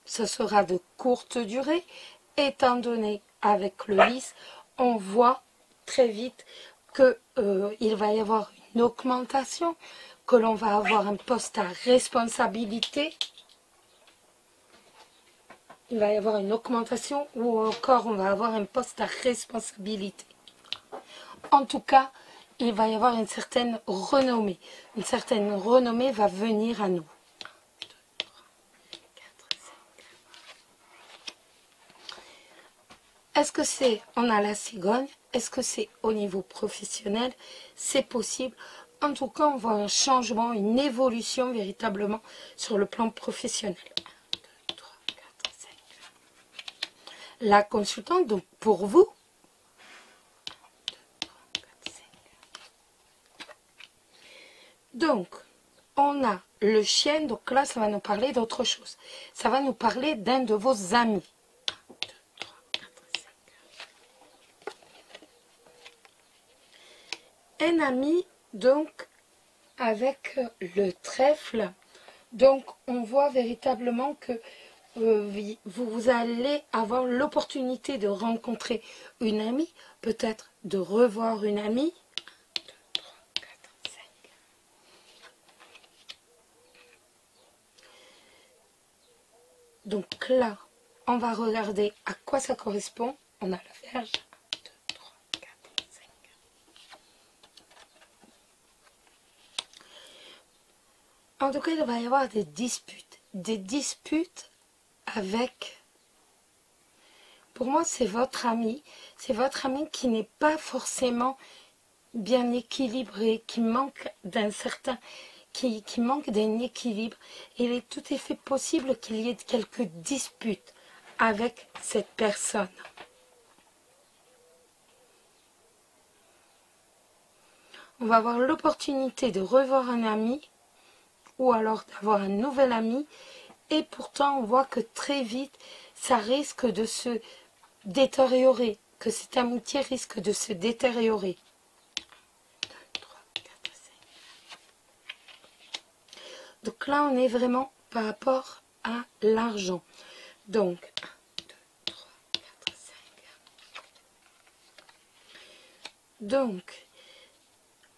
Ce sera de courte durée, étant donné avec le lys, on voit très vite qu'il va y avoir une augmentation, que l'on va avoir un poste à responsabilité. Il va y avoir une augmentation ou encore on va avoir un poste à responsabilité. En tout cas, il va y avoir une certaine renommée. Une certaine renommée va venir à nous. 1, 2, 3, 4, 5. Est-ce que c'est, on a la cigogne? Est-ce que c'est au niveau professionnel? C'est possible. En tout cas, on voit un changement, une évolution véritablement sur le plan professionnel. 1, 2, 3, 4, 5. La consultante, donc pour vous, 1, 2, 3, 4, 5. Donc, on a le chien, donc là, ça va nous parler d'autre chose. Ça va nous parler d'un de vos amis. 1, 2, 3, 4, 5. Un ami, donc, avec le trèfle. Donc, on voit véritablement que vous allez avoir l'opportunité de rencontrer une amie, peut-être de revoir une amie. 1, 2, 3, 4, 5. Donc là, on va regarder à quoi ça correspond. On a la Vierge. 1, 2, 3, 4, 5. En tout cas, il va y avoir des disputes. Des disputes avec... Pour moi, c'est votre ami. C'est votre ami qui n'est pas forcément bien équilibré, qui manque d'un certain... qui manque d'un équilibre. Il est tout à fait possible qu'il y ait quelques disputes avec cette personne. On va avoir l'opportunité de revoir un ami ou alors d'avoir un nouvel ami et pourtant on voit que très vite ça risque de se détériorer, que cette amitié risque de se détériorer. 1, 2, 3, 4, 5. Donc là on est vraiment par rapport à l'argent. Donc 1, 2, 3, 4, 5. Donc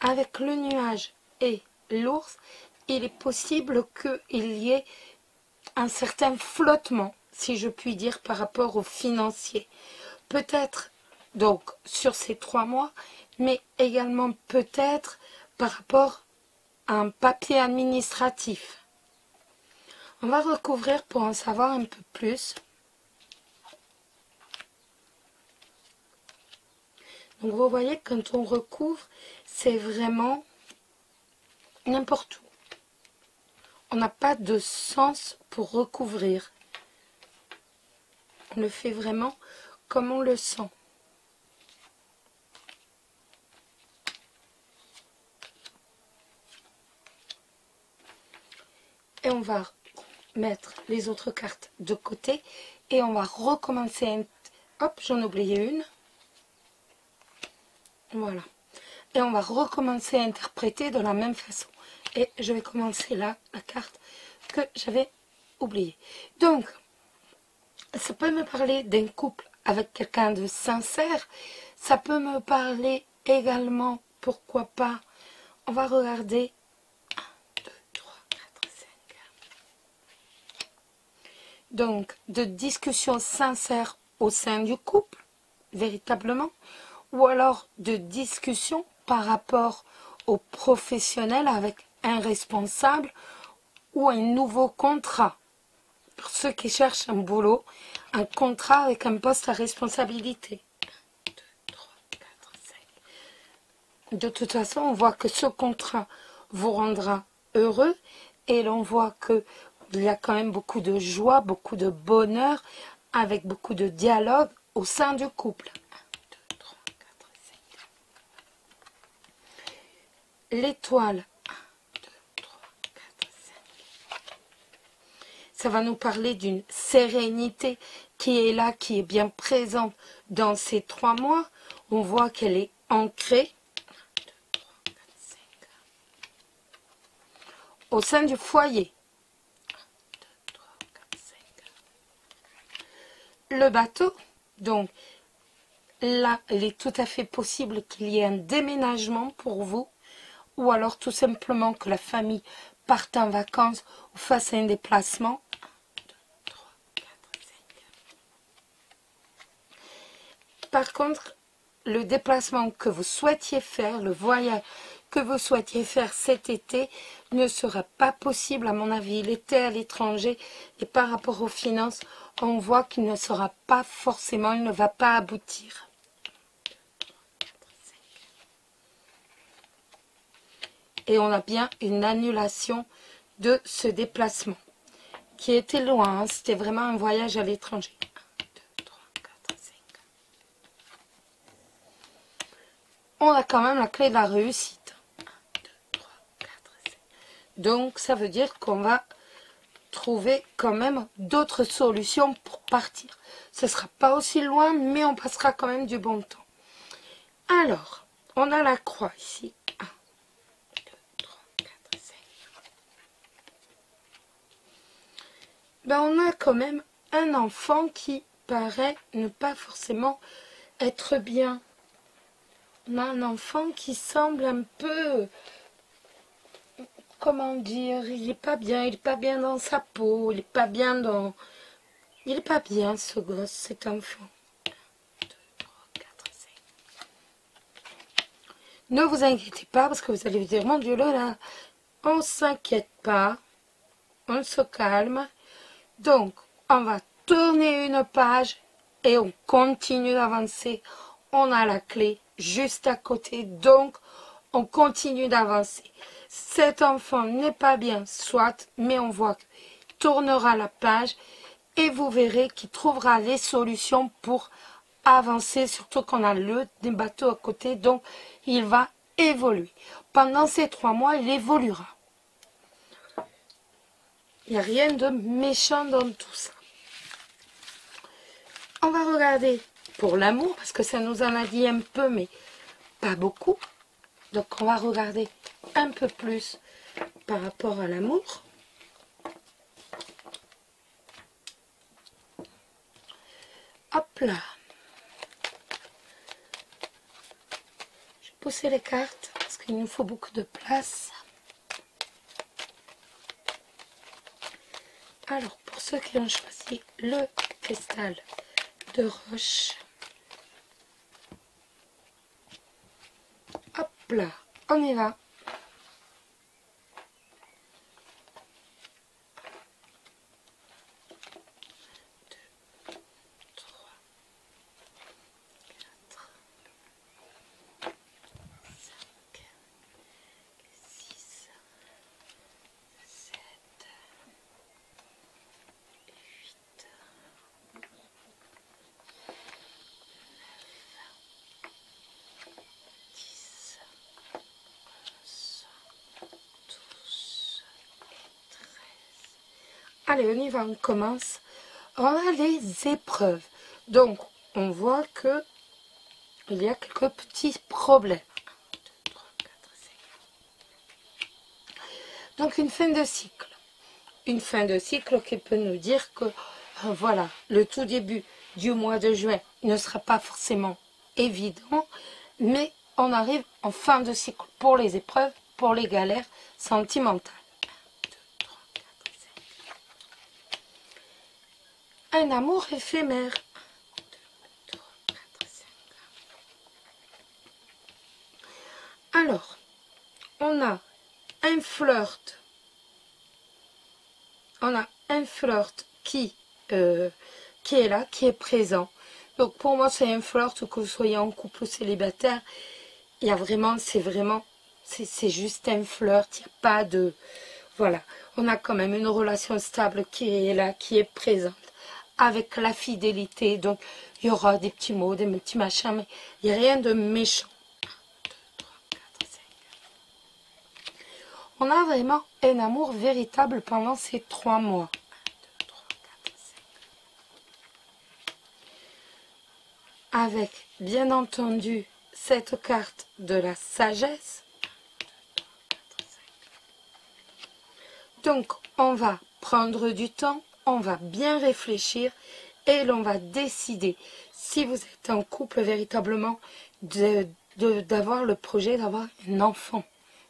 avec le nuage et l'ours, il est possible qu'il y ait un certain flottement, si je puis dire, par rapport aux financiers. Peut-être donc sur ces 3 mois, mais également peut-être par rapport à un papier administratif. On va recouvrir pour en savoir un peu plus. Donc vous voyez, quand on recouvre, c'est vraiment n'importe où. On n'a pas de sens pour recouvrir. On le fait vraiment comme on le sent. Et on va mettre les autres cartes de côté et on va recommencer. Hop, j'en ai oublié une. Voilà. Et on va recommencer à interpréter de la même façon. Et je vais commencer là, la carte que j'avais oubliée. Donc, ça peut me parler d'un couple avec quelqu'un de sincère. Ça peut me parler également, pourquoi pas, on va regarder 1, 2, 3, 4, 5. Donc, de discussions sincères au sein du couple, véritablement, ou alors de discussions par rapport aux professionnels avec un responsable ou un nouveau contrat. Pour ceux qui cherchent un boulot, un contrat avec un poste à responsabilité. 1, 2, 3, 4, 5. De toute façon, on voit que ce contrat vous rendra heureux et l'on voit qu'il y a quand même beaucoup de joie, beaucoup de bonheur, avec beaucoup de dialogue au sein du couple. 1, 2, 3, 4, 5. L'étoile. 1, 2, 3, 4, 5. Ça va nous parler d'une sérénité qui est là, qui est bien présente dans ces 3 mois. On voit qu'elle est ancrée. 1, 2, 3, 4, 5. Au sein du foyer. 1, 2, 3, 4, 5. Le bateau. Donc, là, il est tout à fait possible qu'il y ait un déménagement pour vous. Ou alors tout simplement que la famille parte en vacances ou fasse un déplacement. 1, 2, 3, 4, 5. Par contre, le déplacement que vous souhaitiez faire, le voyage que vous souhaitiez faire cet été ne sera pas possible à mon avis. Il était à l'étranger et par rapport aux finances, on voit qu'il ne sera pas forcément, il ne va pas aboutir. Et on a bien une annulation de ce déplacement qui était loin, hein. C'était vraiment un voyage à l'étranger. 1, 2, 3, 4, 5. On a quand même la clé de la réussite. 1, 2, 3, 4, 5. Donc ça veut dire qu'on va trouver quand même d'autres solutions pour partir. Ce ne sera pas aussi loin, mais on passera quand même du bon temps. Alors, on a la croix ici. Ben, on a quand même un enfant qui paraît ne pas forcément être bien. On a un enfant qui semble un peu, comment dire, il n'est pas bien, il n'est pas bien dans sa peau, il n'est pas bien dans... Il n'est pas bien ce gosse, cet enfant. 1, 2, 3, 4, 5. Ne vous inquiétez pas parce que vous allez vous dire, mon Dieu, là, on ne s'inquiète pas, on se calme. Donc, on va tourner une page et on continue d'avancer. On a la clé juste à côté, donc on continue d'avancer. Cet enfant n'est pas bien, soit, mais on voit qu'il tournera la page et vous verrez qu'il trouvera les solutions pour avancer, surtout qu'on a le bateau à côté, donc il va évoluer. Pendant ces 3 mois, il évoluera. Il n'y a rien de méchant dans tout ça. On va regarder pour l'amour, parce que ça nous en a dit un peu, mais pas beaucoup. Donc on va regarder un peu plus par rapport à l'amour. Hop là. Je vais pousser les cartes, parce qu'il nous faut beaucoup de place. Alors, pour ceux qui ont choisi le cristal de roche, hop là, on y va. Allez, on y va, on commence. On a les épreuves. Donc, on voit que il y a quelques petits problèmes. 1, 2, 3, 4, 5. Donc, une fin de cycle. Une fin de cycle qui peut nous dire que, voilà, le tout début du mois de juin ne sera pas forcément évident, mais on arrive en fin de cycle pour les épreuves, pour les galères sentimentales. Un amour éphémère. 1, 2, 3, 4, 5. Alors, on a un flirt. On a un flirt qui est là, qui est présent. Donc, pour moi, c'est un flirt, que vous soyez en couple ou célibataire. Il y a vraiment, c'est juste un flirt. Il n'y a pas de... Voilà. On a quand même une relation stable qui est là, qui est présente. Avec la fidélité, donc il y aura des petits mots, des petits machins, mais il n'y a rien de méchant. 1, 2, 3, 4, 5. On a vraiment un amour véritable pendant ces 3 mois. 1, 2, 3, 4, 5. Avec, bien entendu, cette carte de la sagesse. 1, 2, 3, 4, 5. Donc, on va prendre du temps. On va bien réfléchir et l'on va décider si vous êtes en couple véritablement d'avoir le projet d'avoir un enfant,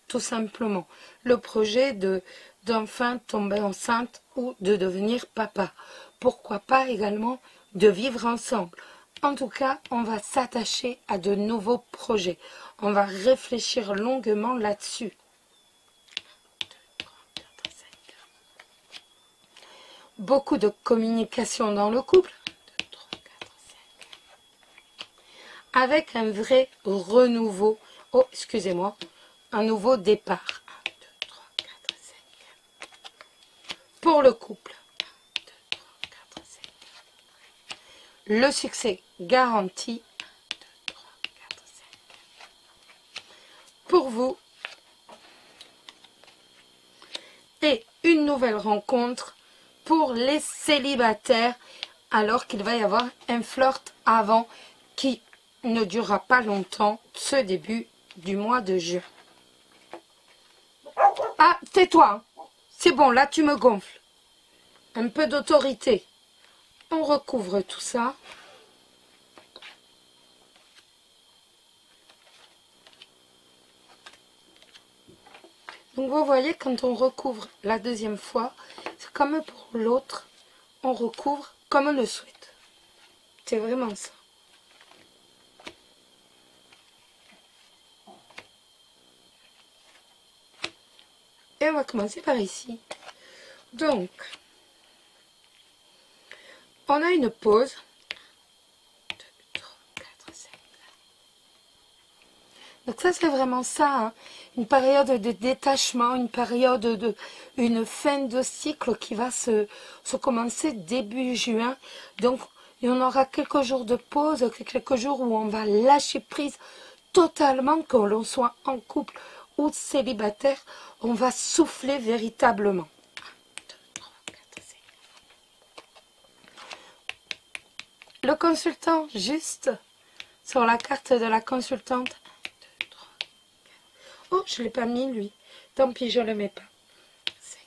tout simplement. Le projet d'enfin tomber enceinte ou de devenir papa. Pourquoi pas également de vivre ensemble. En tout cas, on va s'attacher à de nouveaux projets. On va réfléchir longuement là-dessus. Beaucoup de communication dans le couple. 1, 2, 3, 4, 5. Avec un vrai renouveau. Oh, excusez-moi. Un nouveau départ. 1, 2, 3, 4, 5. Pour le couple. 1, 2, 3, 4, 5. Le succès garanti. 1, 2, 3, 4, 5. Pour vous. Et une nouvelle rencontre pour les célibataires, alors qu'il va y avoir un flirt avant qui ne durera pas longtemps, ce début du mois de juin. Ah, tais-toi, hein. C'est bon, là tu me gonfles. Un peu d'autorité. On recouvre tout ça. Donc vous voyez, quand on recouvre la deuxième fois, c'est comme pour l'autre, on recouvre comme on le souhaite. C'est vraiment ça. Et on va commencer par ici. Donc, on a une pause. 1, 2, 3, 4, 5. Donc ça, c'est vraiment ça, hein. Une période de détachement, une période une fin de cycle qui va se commencer début juin. Donc, il y en aura quelques jours de pause, quelques jours où on va lâcher prise totalement, que l'on soit en couple ou célibataire, on va souffler véritablement. 1, 2, 3, 4, 5. Le consultant, juste sur la carte de la consultante. Oh, je ne l'ai pas mis, lui. Tant pis, je ne le mets pas. 5.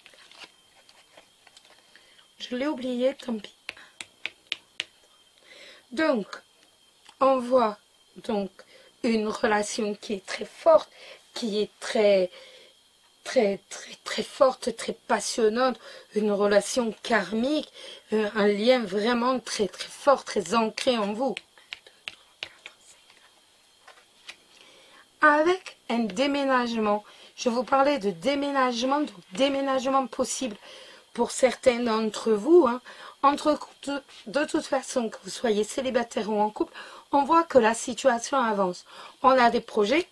Je l'ai oublié, tant pis. Donc, on voit donc une relation qui est très forte, qui est très très forte, très passionnante, une relation karmique, un lien vraiment très fort, très ancré en vous. Avec un déménagement, je vous parlais de déménagement, donc déménagement possible pour certains d'entre vous, hein. De toute façon, que vous soyez célibataire ou en couple, on voit que la situation avance. On a des projets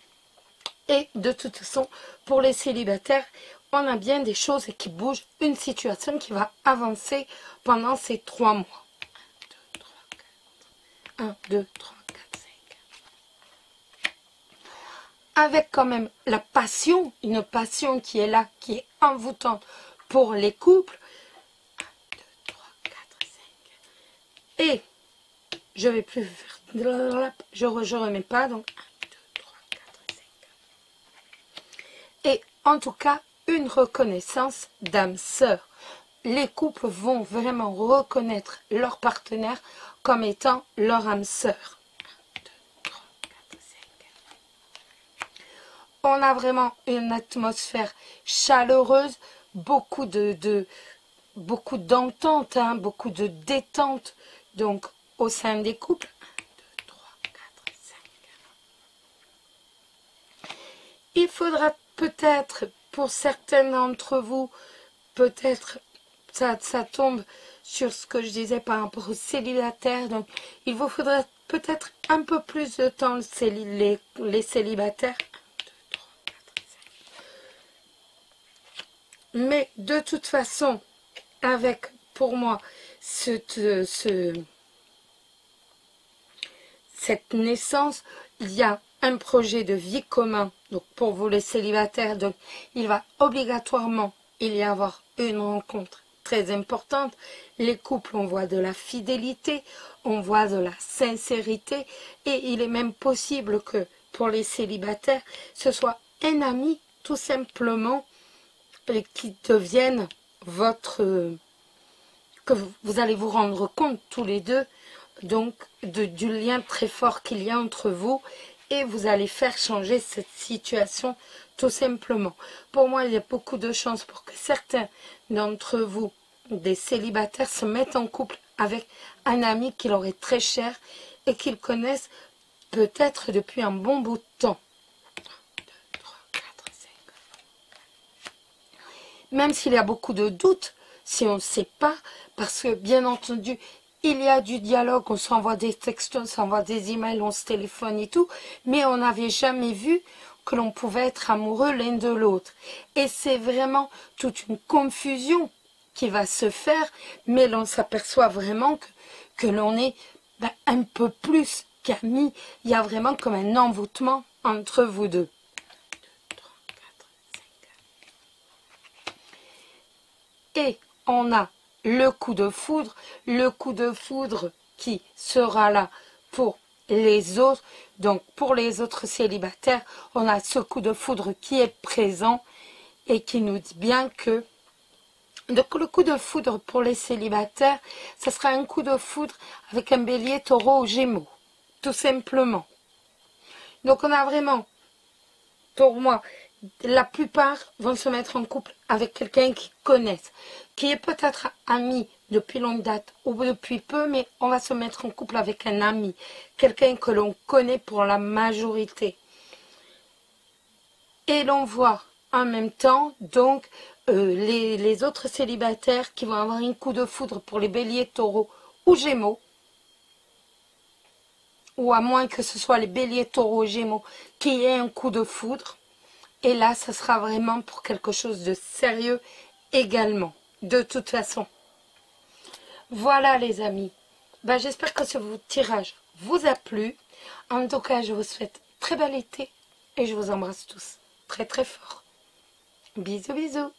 et de toute façon, pour les célibataires, on a bien des choses qui bougent, une situation qui va avancer pendant ces 3 mois. 1, 2, 3, 4, 5. Avec quand même la passion, une passion qui est là, qui est envoûtante pour les couples. 1, 2, 3, 4, 5. Et je vais plus faire, je remets pas, donc 1, 2, 3, 4, 5. Et en tout cas, une reconnaissance d'âme sœur. Les couples vont vraiment reconnaître leur partenaire comme étant leur âme sœur. 1, 2, 3, 4, 5. On a vraiment une atmosphère chaleureuse, beaucoup d'entente, hein, beaucoup de détente donc au sein des couples. 1, 2, 3, 4, 5. Il faudra peut-être, pour certains d'entre vous, peut-être, ça tombe sur ce que je disais par rapport aux célibataires, donc il vous faudrait peut-être un peu plus de temps, les célibataires. 1, 2, 3, 4, 5. Mais de toute façon, avec, pour moi, cette naissance, il y a un projet de vie commun, donc pour vous les célibataires, donc il va obligatoirement y avoir une rencontre très importante. Les couples, on voit de la fidélité, on voit de la sincérité, et il est même possible que pour les célibataires, ce soit un ami tout simplement qui devienne votre... que vous allez vous rendre compte tous les deux donc du lien très fort qu'il y a entre vous, et vous allez faire changer cette situation tout simplement. Pour moi, il y a beaucoup de chances pour que certains d'entre vous, des célibataires, se mettent en couple avec un ami qui leur est très cher et qu'ils connaissent peut-être depuis un bon bout de temps. 1, 2, 3, 4, 5. Même s'il y a beaucoup de doutes, si on ne sait pas, parce que bien entendu, il y a du dialogue, on s'envoie des textos, on s'envoie des emails, on se téléphone et tout, mais on n'avait jamais vu que l'on pouvait être amoureux l'un de l'autre. Et c'est vraiment toute une confusion qui va se faire, mais l'on s'aperçoit vraiment que l'on est un peu plus qu'amis. Il y a vraiment comme un envoûtement entre vous deux. 1, 2, 3, 4, 5. Et on a le coup de foudre qui sera là pour les autres. Donc pour les autres célibataires, on a ce coup de foudre qui est présent et qui nous dit bien que donc le coup de foudre pour les célibataires, ce sera un coup de foudre avec un bélier, taureau ou gémeaux, tout simplement. Donc on a vraiment, pour moi, la plupart vont se mettre en couple avec quelqu'un qu'ils connaissent, qui est peut-être ami depuis longue date ou depuis peu, mais on va se mettre en couple avec un ami, quelqu'un que l'on connaît pour la majorité. Et l'on voit en même temps donc les autres célibataires qui vont avoir un coup de foudre pour les béliers, taureaux ou gémeaux, ou à moins que ce soit les béliers, taureaux ou gémeaux qui aient un coup de foudre. Et là, ce sera vraiment pour quelque chose de sérieux également, de toute façon. Voilà les amis. J'espère que ce tirage vous a plu. En tout cas, je vous souhaite très bel été et je vous embrasse tous très très fort. Bisous bisous.